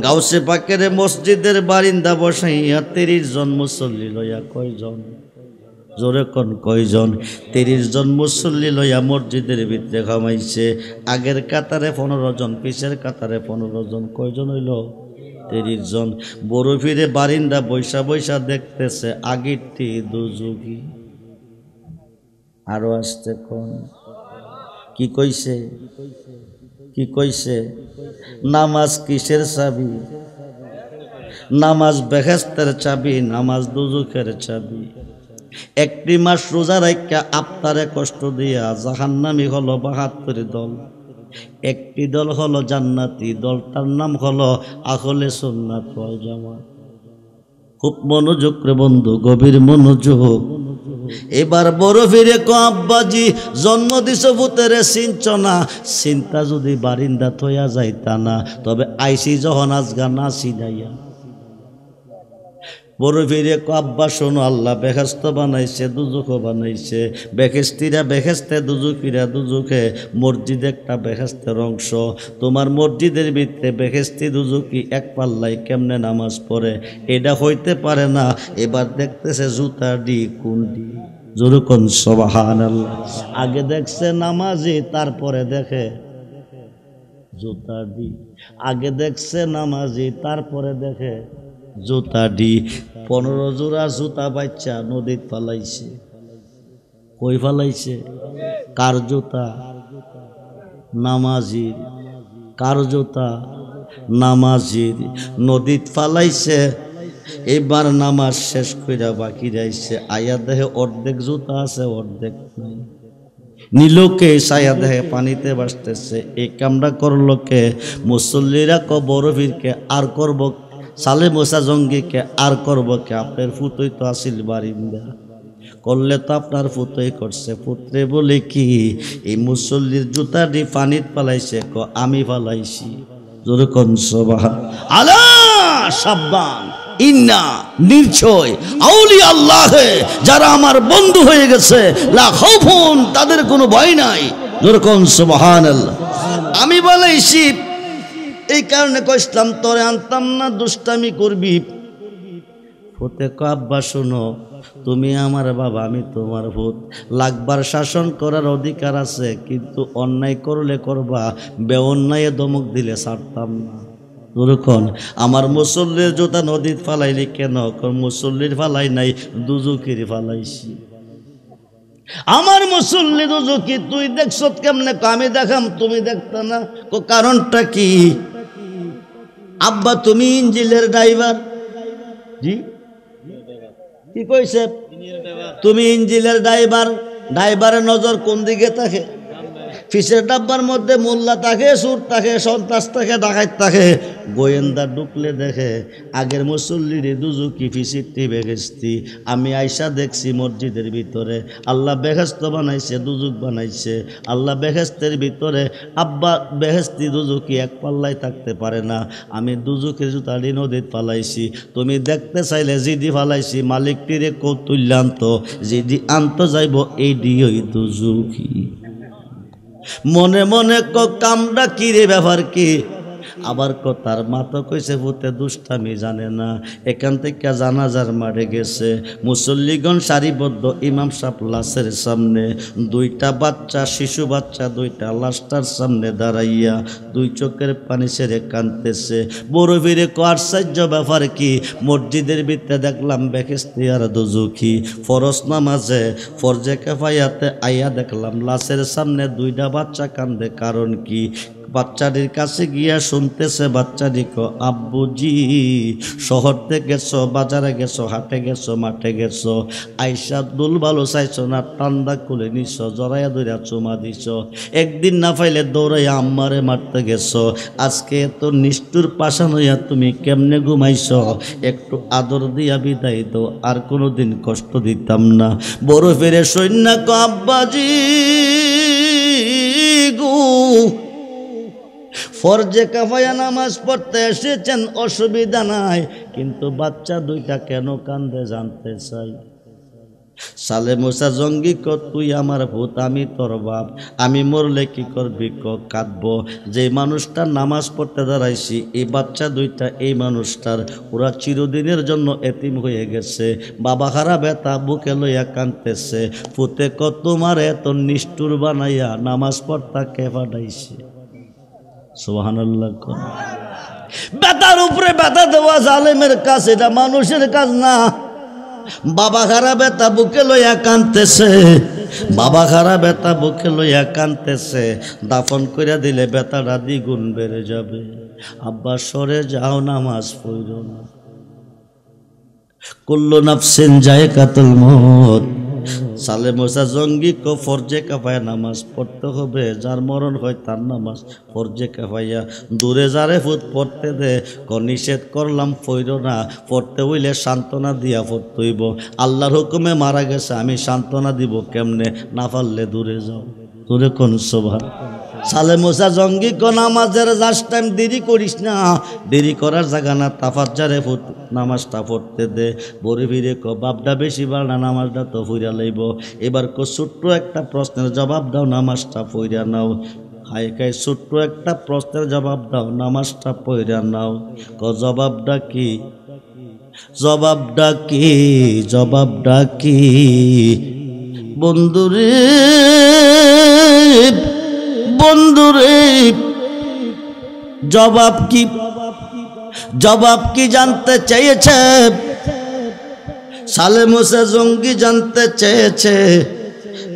গাউসে পাকের মসজিদের বারিন্দা বসাইয়া 30 জন মুসল্লি লইয়া, কয়জন জোরে কোন কয়জন? 30 জন মুসল্লি লইয়া মসজিদের ভিতরে ঘামাইছে। আগের কাতারে 15 জন, পিছের কাতারে 15 জন, কয়জন হইল? 30 জন। বড় ফিরে বারিন্দা বৈশা বৈশা দেখতেছে আগেরটি দুযুগী। আরো আসতে কোন কি কইছে? কি কইছে? নামাজ কিসের চাবি? নামাজ বেহেশতের চাবি, নামাজ দুজুকের চাবি। একটি মাস রোজা রাখা আপনারে কষ্ট দিয়া জাহান্নামী হলো 72 দল। একটি দল হলো জান্নাতি দল, তার নাম হলো আহলে সুন্নাত ওয়াল জামাত। খুব মনোযোগ রে বন্ধু, গভীর মনোযোগ। এবার বড় ফিরে কো আব্বাজি জন্ম দিছ পুতেরে চিনছ না, চিন্তা যদি বারিন্দা থইয়া যাইতা না, তবে আইসি যখন আজগা না চিনাইয়া। বড় ফিরে কো আব্বা শোনো, আল্লাহ বেহেশত বানাইছে, দুজুকও বানাইছে। বেহেশতিরা বেহেশতে, দুজুকিরা দুজুকে। মসজিদ একটা বেহেশতের অংশ। তোমার মসজিদের ভিতরে বেহেশতি দুজুকি এক পাল্লায় কেমনে নামাজ পড়ে এটা হইতে পারে না। এবার দেখতেছে জুতা ডি কোন ডি, জোরে কোন সুবহানাল্লাহ। আগে দেখছে নামাজি, তারপরে দেখে জুতা ডি। আগে দেখছে নামাজি, তারপরে দেখে জুতা ডি। 15 জোড়া জুতা বাচ্চা নদীত ফালাইছে। কই ফালাইছে? কার জুতা? নামাজির। কার জুতা? নামাজির। নদীত ফালাইছে। এবার নামাজ শেষ কইরা বাকি যাইছে, আয়া দেহে অর্ধেক জুতা আছে, অর্ধেক নাই। নীলকে ছায়া দেহে পানিতে ভাসতেছে। এই কামটা করলো কে? মুসল্লিরা ক বড় ফিরকে আর করব, সালে মোসা জঙ্গিকে আর করব কে? আপনার ফুতই তো আসিল বারিন্দা, করলে তো আপনার ফুতই করছে। পুত্রে বলে কি এই মুসল্লির জুতাটি পানিত পালাইছে? ক আমি পালাইছি। জোরে কোন সুবহানাল্লাহ। আলা সাবধান, ইন্না নিশ্চয় আউলিয়া আল্লাহ যারা আমার বন্ধু হয়ে গেছে, লা খাউফুন তাদের কোনো ভয় নাই। জোরে কোন সুবহানাল্লাহ। আমি বলেছি এই কারণে কইলাম তোরে আনতাম না, দুষ্টামি করবি। ফুতে ক আব্বা শোনো, তুমি আমার বাবা, আমি তোমার ভূত। লাগবার শাসন করার অধিকার আছে, কিন্তু অন্যায় করলে করবা, বেঅন্যায়ে দমক দিলে ছাড়তাম না। ওরকম আমার মুসল্লির জুতা নদীত ফালাইলি কেন? মুসল্লির ফালাই নাই, দুজুকির ফালাইছি। আমার মুসল্লি দুজুকি, তুই দেখছ কেমনে? আমি দেখাম, তুমি দেখতা না। কারণটা কি? আব্বা তুমি ইঞ্জিলের ড্রাইভার। জি কি কইছে? তুমি ইঞ্জিলের ড্রাইভার। ড্রাইভারের নজর কোন দিকে থাকে? ফিসের ডাব্বার মধ্যে মোল্লা থাকে, সুর থাকে, সন্ত্রাস থাকে, ডাকাত থাকে। গোয়েন্দা ঢুকলে দেখে আগের মুসল্লির দুজুকি ফিসিরটি বেহেশতি। আমি আইসা দেখছি মসজিদের ভিতরে আল্লাহ বেহেশত বানাইছে, দুজুক বানাইছে। আল্লাহ বেহেশতের ভিতরে আব্বা বেহেশতি দুজুকি এক পাল্লায় থাকতে পারে না। আমি দুজুকের জুতাড়ি নদীত ফালাইছি। তুমি দেখতে চাইলে জিডি ফালাইছি, মালিকটিরে কৌতুল্য আনতো, জিডি আনতো যাইব এই দিয়েই দুজুকি। মনে মনে কামটা কি রে, ব্যাপার কি? আবার তার মাথা কইছে ভূতে দুষ্টামি জানে না। এখান থেকে জানাজার মারে গেছে। মুসল্লিগণ সারিবদ্ধ, ইমাম সাহেব লাশের সামনে। 2টা বাচ্চা, শিশু বাচ্চা 2টা লাশটার সামনে দাঁড়াইয়া 2 চোখের পানি ছেড়ে কাঁদতেছে। বড় ফিরে আশ্চর্য ব্যাপার কি? মসজিদের ভিতরে দেখলাম বেহেশতি আর দুজুকি। ফরজ নামাজে ফরজে কিফায়াতে আইয়া দেখলাম লাশের সামনে 2টা বাচ্চা কান্দে। কারণ কি? বাচ্চাটির কাছে গিয়া শুনতেছে, বাচ্চাটি আব্বুজি শহর থেকে গেছো, বাজারে গেছো, হাটে গেছো, মাঠে গেছো, আইসা দুল ভালো চাইছো না, ঠান্ডা খুলে নিছ, জড়াইয়া ধরিয়া চুমা দিছ, একদিন না পাইলে দৌড়াইয়া আম্মারে মারতে গেছো, আজকে এত নিষ্ঠুর পাশান হইয়া তুমি কেমনে ঘুমাইছ, একটু আদর দিয়া বিদায় দো, আর কোনোদিন কষ্ট দিতাম না। বড় ফেরে সৈন্য আব্বাজি গো, ফরজে কাফায়া নামাজ পড়তে এসেছেন, অসুবিধা নাই, কিন্তু বাচ্চা দুইটা কেন কান্দে জানতে চাই। সালে মুসা জঙ্গি তুই আমার ভূত, আমি তোর বাপ, আমি মরলে কি করবি কাঁদবো। যে মানুষটা নামাজ পড়তে দাঁড়াইছি, এই বাচ্চা দুইটা এই মানুষটার ওরা চিরদিনের জন্য এতিম হয়ে গেছে, বাবা খারাপ ব্যথা বুকে লইয়া কাঁদতেছে, ফুতে তোমার এত নিষ্ঠুর বানাইয়া নামাজ পড়তা কে পাঠাইছে। সুবহানাল্লাহ। ব্যথার উপরে ব্যথা দেওয়া জালেমের কাজ, এটা মানুষের কাজ না। বাবা খারাপ ব্যথা বুকে লইয়া কাঁদতেছে, বাবা খারাপ ব্যথা বুকে লইয়া কাঁদতেছে, দাফন কইরা দিলে ব্যথাটা দ্বিগুণ বেড়ে যাবে। আব্বা সরে যাও, নামাজ পড়ো না। কুল্লু নাফসিন যায়কাতুল মউত। সালে মুসা জঙ্গি ফরজে কাফায়া নামাজ পড়তে হবে, যার মরণ হয় তার নামাজ ফরজে কাফাইয়া, দূরে যারে ফুট পড়তে দে, নিষেধ করলাম পড়ো না, পড়তে হইলে সান্ত্বনা দিয়া পড়তে হইব। আল্লাহর হুকুমে মারা গেছে, আমি সান্ত্বনা দিব কেমনে, না পারলে দূরে যাও। দূরে কোন সুবহান। সালে মুসা জঙ্গি নামাজের জাস্ট টাইম দেরি করিস না, দেরি করার জায়গা না, তাফাজ্জারে নামাজটা পড়তে দে। বরে ফিরে বাপটা বেশি বাড়া, নামাজটা তো ফুইরা লইব। এবার ছোট্ট একটা প্রশ্নের জবাব দাও, নামাজটা পড়া নাও। হাই খাই ছোট্ট একটা প্রশ্নের জবাব দাও, নামাজটা পড়া নাও। জবাবটা কি? জবাবটা কি? জবাবটা কি? বন্ধুরে, বন্ধুরে, জবাব কি? জবাব কি জানতে চেয়েছে সালে মুসা জঙ্গি, জানতে চেয়েছে।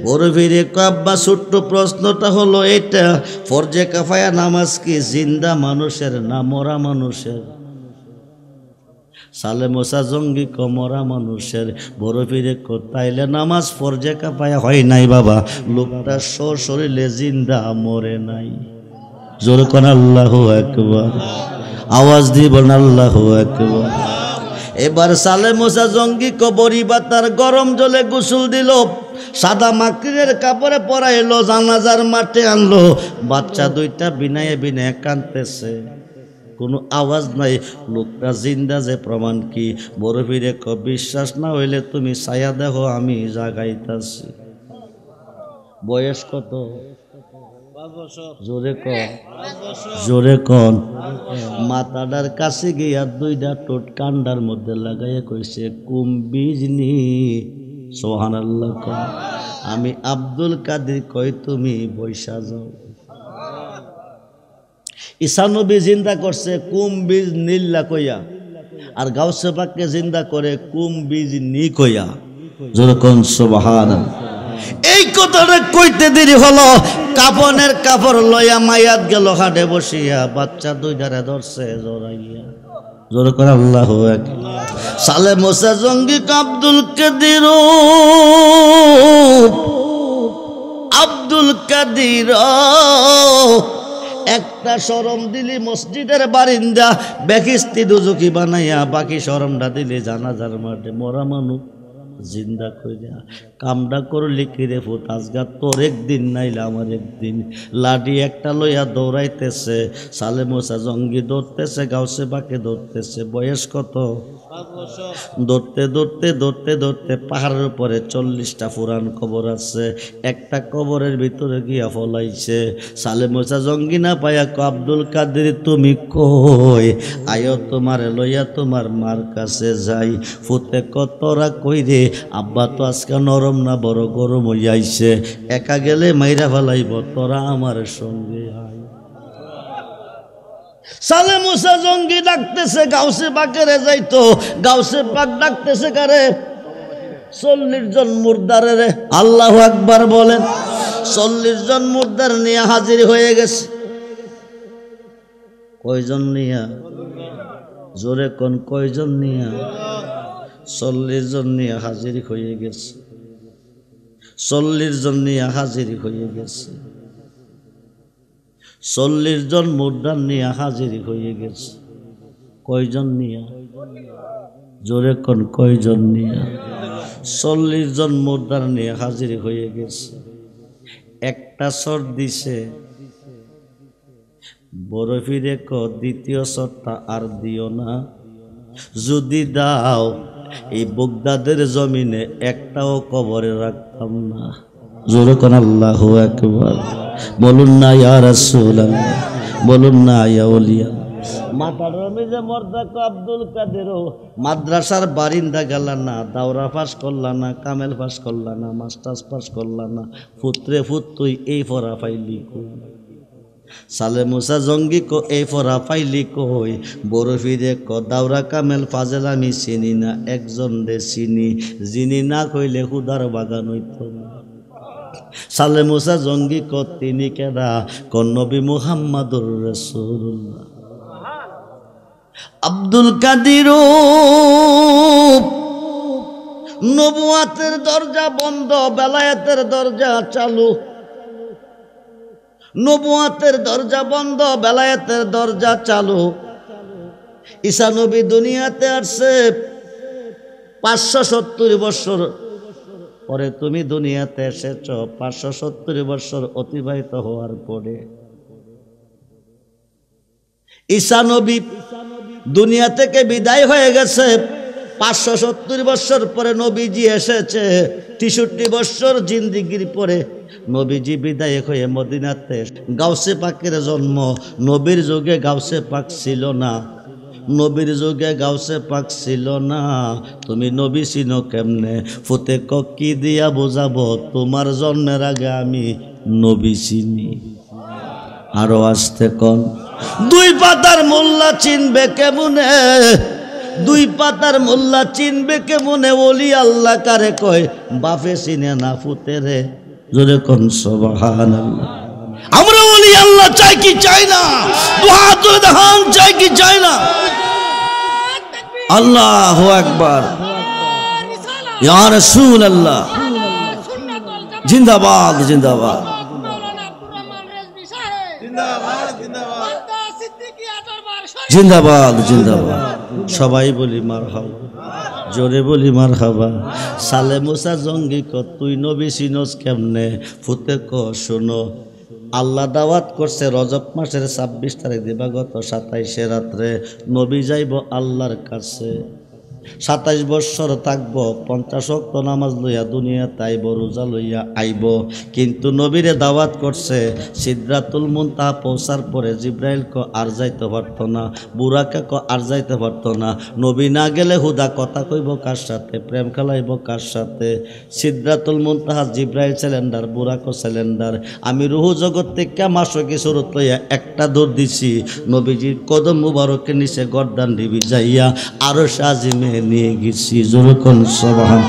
বড় ফিরে আব্বা ছোট্ট প্রশ্নটা হলো এটা, ফরজে কাফায়া নামাজ কি জিন্দা মানুষের না মরা মানুষের? সালে মুসা জঙ্গি মরা মানুষের। বড় ফিরে তাইলে নামাজ ফরজে কাফায়া হয় নাই বাবা, লোকটা শরীরে জিন্দা মরে নাই। জোরে কোন আল্লাহু আকবার, আওয়াজ দিবেন আল্লাহু আকবার। এবার সালে মুসা জঙ্গি বড়ি বাতার গরম জলে গোসল দিল, সাদা মাকড়ির কাপড়ে পরাইলো, জানাজার মাঠে আনলো। বাচ্চা দুইটা বিনায়ে বিনায়ে কাঁদতেছে, কোনো আওয়াজ নাই, লোকটা জিন্দা যে প্রমাণ কি? বড় ফিরে বিশ্বাস না হইলে তুমি ছায়া দেখো, আমি জাগাইতাছি। বয়স কত? জোরে কন, জোরে কন। মাতাটার কাছে গিয়া দুইটা টোট কান্ডার মধ্যে লাগাইয়া কইছে, কুম্বিজনি। সুবহানাল্লাহ। আমি আব্দুল কাদের কই, তুমি বৈশা যাও। ঈসা নবী জিন্দা করছে কুম্বিজ নীল্লা কইয়া, আর গাউসে পাককে জিন্দা করে কুম্বিজ নি কইয়া। জোরে কোন সুবহানাল্লাহ। এই কথাটা কইতে দেরি হলো, কাফনের কাপড় লইয়া মায়াত গেল হাটে বসিয়া, বাচ্চা দুইটারে ধরছে জড়াইয়া। জোরে করে আল্লাহু আকবার। সালে মুসা জঙ্গি আব্দুল কাদের, আব্দুল কাদের একটা শরম দিলি মসজিদের বারিন্দা, বেকিস্তি দুজুকি বানাইয়া, বাকি শরমটা দিলি জানাজার মাঠে। মরা মানুষ জিন্দা কইরা কামডা করলি কিরে ফুত, আজগা তোর একদিন নাইলে আমার একদিন। লাডি একটা লইয়া দৌড়াইতেছে, সালে মুসা জঙ্গি দৌড়তেছে, গাউসে বাকে দৌড়তেছে। বয়স কত? দৌড়তে দৌড়তে দৌড়তে দৌড়তে পাহাড়ের উপরে 40টা পুরান কবর আছে, একটা কবরের ভিতরে গিয়া ফলাইছে। সালে মুসা জঙ্গি না পাইয়া আব্দুল কাদের তুমি কই? আয়ো তোমার লইয়া তোমার মার কাছে যাই। ফুতে কতরা কই রে, আব্বা তো আজকে নরম না বড় গরম হইয়াছে, একা গেলে মাইরা ফেলাইব, তোরা আমার সঙ্গে আয়। সালে মুসা জঙ্গি ডাকতেছে গাউসে পাকেরে যাইতো, গাউসে পাক ডাকতেছে কারে? 40 জন মুর্দারে রে। আল্লাহু আকবার বলেন। 40 জন মুর্দার নিয়ে হাজির হয়ে গেছে। কয়জন নিয়া? জোরে কোন কয়জন নিয়া? 40 জন নিয়ে হাজির হয়ে গেছে। 40 জন নিয়ে হাজির হয়ে গেছে। 40 জন মুর্দার নিয়ে হাজির হয়ে গেছে। কয়জন নিয়া? জোরে কোন কয়জন নিয়া? 40 জন মুর্দার নিয়ে হাজির হয়ে গেছে। একটা সর দিছে, বড় ফিরে ক দ্বিতীয় সরটা আর দিও না, যদি দাও এই বগদাদের জমিনে একটাও কবরে রাখতাম না। জোরে কোন আল্লাহু আকবার। বলুন না ইয়া রাসূলুল্লাহ, বলুন না ইয়া ওলিয়া। মাতার রমিজে মর্দাক আব্দুল কাদেরও মাদ্রাসার বারিন্দা গেল না, দাওরা পাস করলা না, কামেল পাস করলা না, মাস্টার্স পাস করলা না, পুত্রে ফুত তুই এই পড়া পাইলি কই? সালে মুসা জঙ্গি কো এই পড়া পাইলি কই? বড় ফিরে ক দাওরা কামেল ফাজেল আমি চিনি না, একজন রে চিনি, যিনি না কইলে হুদার বাগান হইত না। সালে মুসা জঙ্গি ক তিনি কেডা? ক নবী মুহাম্মাদুর রাসূলুল্লাহ। আব্দুল কাদির নবুয়াতের দরজা বন্ধ, বেলায়েতের দরজা চালু। নবুয়াতের দরজা বন্ধ, বেলায়েতের দরজা চালু। ঈসা নবী দুনিয়াতে আসছে 570 বছর পরে, তুমি দুনিয়াতে এসেছ 570 বছর অতিবাহিত হওয়ার পরে। ঈসা নবী দুনিয়া থেকে বিদায় হয়ে গেছে, 570 বছর পরে নবীজি এসেছে। 63 বছর জিন্দিগির পরে নবীজি বিদায় হয়ে মদিনাতে। গাউসে পাকের জন্ম, নবীর যুগে গাউসে পাক ছিল না, নবীর যুগে গাউসে পাক ছিল না। তুমি নবী চিনো কেমনে? ফুতে কি দিয়া বোঝাবো, তোমার জন্মের আগে আমি নবী চিনি। আরো আসতে কোন? 2 পাতার মোল্লা চিনবে কেমনে? 2 পাতার মোল্লা চিনবে কেমনে? ওলি আল্লাহ কারে কয়? বাপে চিনে না ফুতে রে। জোরে কোন সুবহানাল্লাহ। আমরা ওলি আল্লাহ চাই কি চাই না? দুহাত তুলে দেখান, চাই কি চাই না? আল্লাহু আকবার, ইয়া রাসূলুল্লাহ। জিন্দাবাদ জিন্দাবাদ জিন্দাবাদ জিন্দাবাদ। সবাই বলি মারহাবা, জোরে বলি মারহাবা। সালে মুসা জঙ্গি ক তুই নবী চিনস কেমনে? ফুতে ক শোনো, আল্লাহ দাওয়াত করছে রজব মাসের 26 তারিখ দিবাগত 27 রাত্রে নবী যাইব আল্লাহর কাছে। 27 বৎসর থাকব, 50 ওয়াক্ত নামাজ লইয়া দুনিয়াতে আইব, রোজা লইয়া আইব। কিন্তু নবীরে দাওয়াত করছে, সিদরাতুল মুনতাহা পৌঁছার পরে জিব্রাইল ক আর যাইতে পারত না, বুরাকে ক আর যাইতে পারত না। নবী না গেলে হুদা কথা কইব কার সাথে? প্রেম খেলাইব কার সাথে? সিদরাতুল মুনতাহা জিব্রাইল সিলিন্ডার, বুরাক সিলিন্ডার। আমি রুহু জগৎ থেকে মাসকি সুরত লইয়া একটা দৌড় দিছি, নবীজির কদম মুবারকের নিচে গর্দান ডিবি যাইয়া আরো সাজিমে নিয়ে গেছি। যেরকম সুবহান।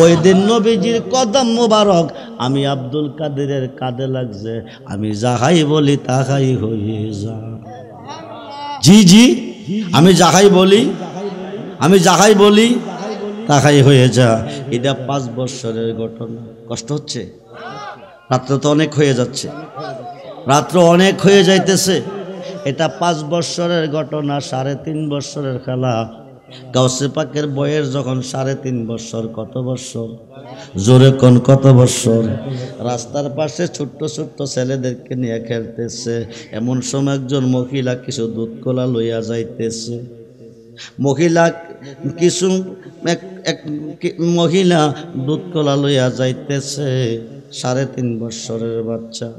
ওই দিন নবীজির কদম মুবারক আমি আব্দুল কাদেরের কাঁধে লাগছে, আমি যাহাই বলি তাহাই হয়ে যা। জি জি, আমি যাহাই বলি, আমি যাহাই বলি তাহাই হয়ে যা। এটা 5 বছরের ঘটনা। কষ্ট হচ্ছে? রাত্র তো অনেক হয়ে যাচ্ছে, রাত্র অনেক হয়ে যাইতেছে। এটা 5 বছরের ঘটনা, 3.5 বছরের খেলা। গাউসে পাকের বয়স যখন 3.5 বছর, কত বছর? জোরে কোন কত বছর? রাস্তার পাশে ছোট্ট ছোট্ট ছেলেদেরকে নিয়ে খেলতেছে। এমন সময় একজন মহিলা কিছু দুধ কলা লইয়া যাইতেছে। মহিলা কিছু মহিলা দুধ কলা লইয়া যাইতেছে। 3.5 বছরের বাচ্চা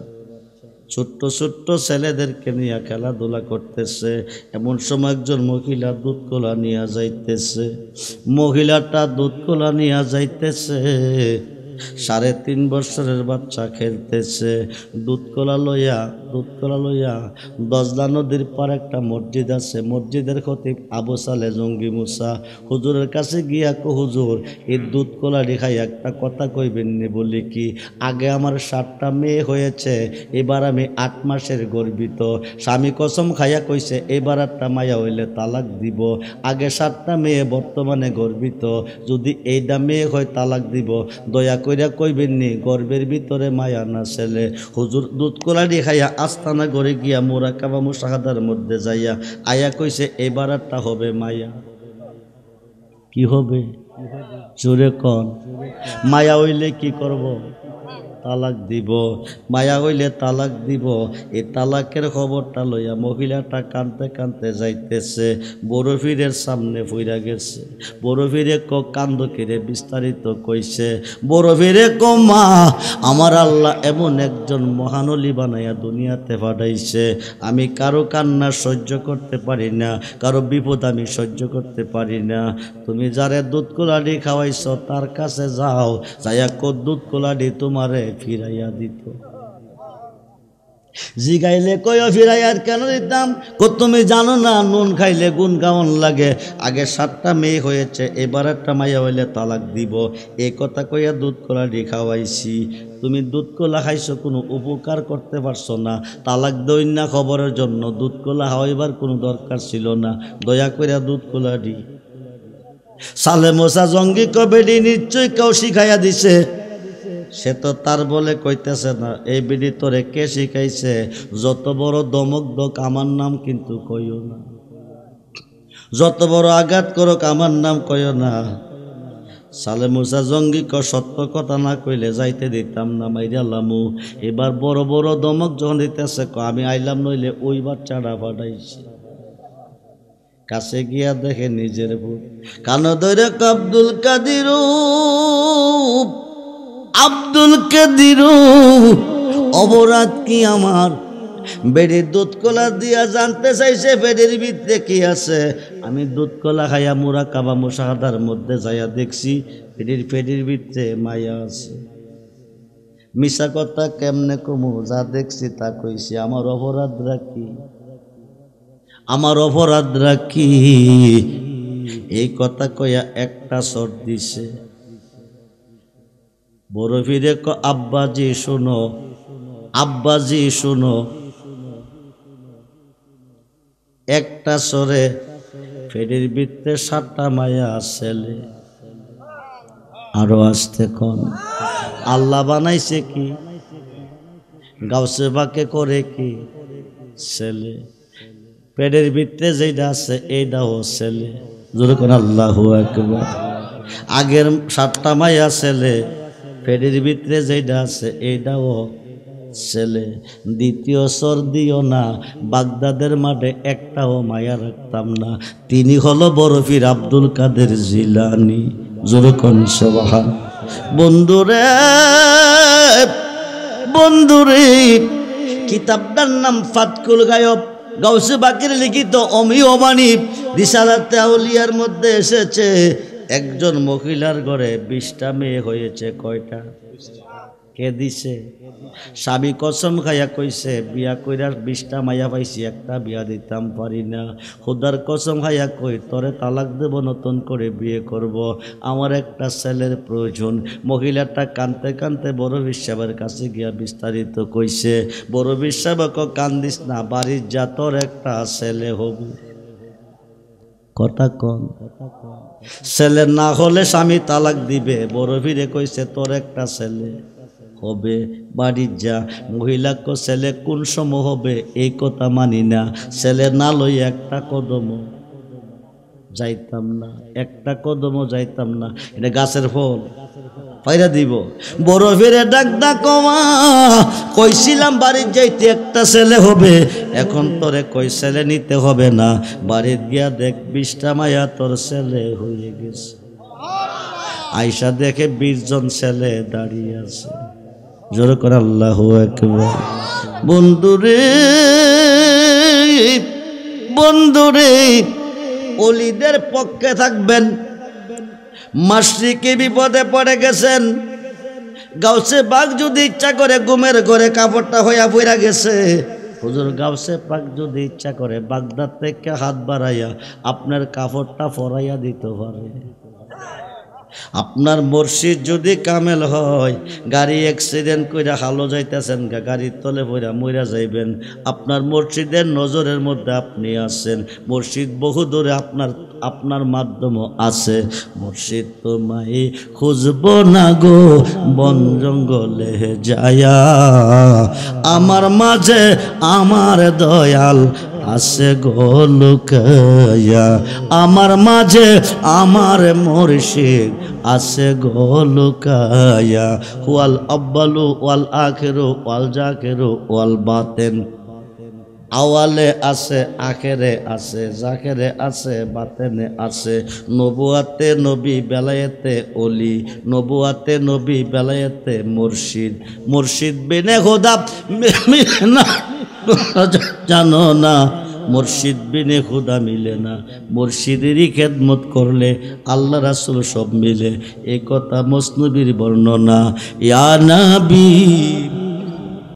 ছোট্ট ছোট্ট ছেলেদেরকে নিয়ে খেলাধুলা করতেছে। এমন সময় একজন মহিলা দুধ কলা নিয়ে যাইতেছে। মহিলাটা দুধ কলা নিয়ে যাইতেছে, 3.5 বছরের বাচ্চা খেলতেছে। দুধ কলা লইয়া দুধকলা লইয়া দজলা নদীর পার একটা মসজিদ আছে, মসজিদের খতিব আবু সালে জঙ্গি মুসা হুজুরের কাছে গিয়া কো হুজুর এই দুধকলা রেখাই একটা কথা কইবেন নি। বলি কি, আগে আমার 7টা মেয়ে হয়েছে, এবার আমি 8 মাসের গর্বিত, স্বামী কসম খাইয়া কইছে এবার একটা মায়া হইলে তালাক দিব। আগে 7টা মেয়ে, বর্তমানে গর্বিত, যদি এইটা মেয়ে হয় তালাক দিব, দয়া কইরা কইবেন নি গর্বের ভিতরে মায়া না ছেলে। হুজুর দুধকলা খাইয়া আস্তানা ঘরে গিয়া মুরাকাবা মুশাহাদার মধ্যে যাইয়া আয়া কইছে এবার একটা হবে মায়া। কি হবে? জোরে কন। মায়া হইলে কি করব? তালাক দিব। মায়া হইলে তালাক দিব। এই তালাকের খবরটা লইয়া মহিলাটা কানতে কানতে যাইতেছে, বড় পীরের সামনে পইরা গেছে। বড় পীরে কান্দ কেড়ে বিস্তারিত কইছে। বড় পীরে মা, আমার আল্লাহ এমন একজন মহানলি বানাইয়া দুনিয়াতে পাঠাইছে, আমি কারো কান্না সহ্য করতে পারি না, কারো বিপদ আমি সহ্য করতে পারি না। তুমি যারে দুধ কোলাডি খাওয়াইছ তার কাছে যাও, যাইয়া দুধ কোলাডি তোমারে ফিরাইয়া দিত। জিগাইলে কই ফিরাইয়া কেন দিতাম? তুমি জানো না নুন খাইলে গুণ গাওন লাগে, আগে 7টা মেয়ে হয়েছে, এবার একটা মাইয়া হইলে তালাক দিব, এই কথা কইয়া দুধ কোলাডি খাওয়াইছি। তুমি দুধ কোলা খাইছো, কোনো উপকার করতে পারছো না, তালাক দই না খবরের জন্য দুধ কোলা খাওয়াইবার কোনো দরকার ছিল না, দয়া কইরা দুধ কোলাডি। সালে মোসা জঙ্গি কবেডি নিশ্চয়ই কেউ শিখাইয়া দিছে। সে তো তার বলে কইতেছে না, এই বিডি তোরে কে শিখাইছে? যত বড় দমক দক আমার নাম কিন্তু কইও না, যত বড় আঘাত করক আমার নাম কইও না। সালে মুসা জঙ্গি সত্য কথা না কইলে যাইতে দিতাম না, মাইরালামু। এবার বড় বড় দমক যখন দিতেছে আমি আইলাম, নইলে ওই বাচ্চাটা পাঠাইছে। কাছে গিয়া দেখে নিজের ভূত, কানো ধরে আব্দুল কাদির, আব্দুল কাদির অপরাধ কি আমার? বেড়ির দুধ কলা দিয়া জানতে চাইছে বেড়ির ভিতরে কি আছে। আমি দুধ কলা খাইয়া মুরাকাবা মুশাহাদার মধ্যে যাইয়া দেখছি বেড়ির ভিতরে মায়া আছে। মিশা কথা কেমনে কমু? যা দেখছি তা কইছি। আমার অপরাধ রাখি, আমার অপরাধ রাখি, এই কথা কইয়া একটা চট দিছে। বড় ফিরে আব্বাজি শুনো, আব্বাজি শুনো, একটা সরে ফেরির ভিতরে 7টা মায়া ছেলে। আরো আসতে কোন আল্লাহ বানাইছে কি? গাউসে বাকে করে কি? ছেলে। পেটের ভিতরে যেটা আছে এইটাও ছেলে। জোরে কোন আল্লাহু আকবার। আগের 7টা মায়া ছেলে, পেটের ভিতরে যেটা আছে এইটাও ছেলে। দ্বিতীয় সর দিও না, বাগদাদের মাঠে একটাও মায়া রাখতাম না। তিনি হলো বড় পীর আব্দুল কাদের জিলানী। জোরে কোন সুবহান। বন্ধুরে, বন্ধুরে, কিতাবটার নাম ফাতকুল গায়ব, গাউসে বাকের লিখিত অমিয় বাণী। রিসালাতে আউলিয়ার মধ্যে এসেছে একজন মহিলার ঘরে 20টা মেয়ে হয়েছে। কয়টা? কে দিছে? স্বামী কসম খাইয়া কইছে বিয়া কইরা 20টা মাইয়া পাইছি, একটা বিয়া দিতাম পারি না। খুদার কসম খাইয়া কই তরে তালাক দেব, নতুন করে বিয়ে করব, আমার একটা ছেলের প্রয়োজন। মহিলাটা কানতে কানতে বড় বিশ্বাবের কাছে গিয়া বিস্তারিত কইছে। বড় বিশ্বাবকে কান্দিস না, বাড়ির যা, তোর একটা ছেলে হবে। কথা কন। ছেলে না হলে স্বামী তালাক দিবে। বড় ফিরে কইছে তোর একটা ছেলে হবে, বাড়ির যা। মহিলাকে ছেলে কোন সময় হবে এই কথা মানি না। ছেলে না লই একটা কদম যাইতাম না, একটা কদম যাইতাম না। এটা গাছের ফল, পাইরা দিব। বড় ফিরে ডাক কমা, কইছিলাম বাড়ির যাইতে একটা ছেলে হবে, এখন তোরে কই ছেলে নিতে হবে না। বাড়ির গিয়া দেখ 20টা মায়া তোর ছেলে হয়ে গেছে। আয়সা দেখে 20 জন ছেলে দাঁড়িয়ে আছে। জোরে করে আল্লাহু আকবার। বন্ধুরে, বন্ধুরে, ওলিদের পক্ষে থাকবেন। মাশরিকি বিপদে পড়ে গেছেন, গাউসে বাগ যদি ইচ্ছা করে ঘুমের ঘরে কাপড়টা হইয়া পইরা গেছে, হুজুর গাউসে পাক যদি ইচ্ছা করে বাগদাদ থেকে হাত বাড়াইয়া আপনার কাপড়টা পরাইয়া দিতে পারে। আপনার মুর্শিদ যদি কামেল হয়, গাড়ি অ্যাক্সিডেন্ট কইরা হালো যাইতেছেন, গাড়ির তলে পড়া মইরা যাইবেন, আপনার মুর্শিদের নজরের মধ্যে আপনি আছেন, মুর্শিদ বহু দূরে আপনার মাধ্যমও আছে। মুর্শিদ তোমায় খুঁজব না গো বন জঙ্গলে যায়া, আমার মাঝে আমার দয়াল আছে গো লুকায়া, আমার মাঝে আমার মুর্শিদ আছে গো লুকায়া। ওয়াল আব্বালু ওয়াল আখিরু ওয়াল জাকিরু ওয়াল বাতেন, আওয়ালে আছে, আখেরে আছে, জাকেরে আছে, বাতেনে আছে। নবুয়াতে নবী, বেলায়েতে অলি, নবুয়াতে নবী, বেলায়েতে মুর্শিদ। মুর্শিদ বিনে খোদা মিলে না, জানো না, মুর্শিদ বিনে খুদা মিলে না। মুর্শিদেরই খেদমত করলে আল্লাহ রাসূল সব মিলে, এ কথা মসনবীর বর্ণনা। ইয়া নবী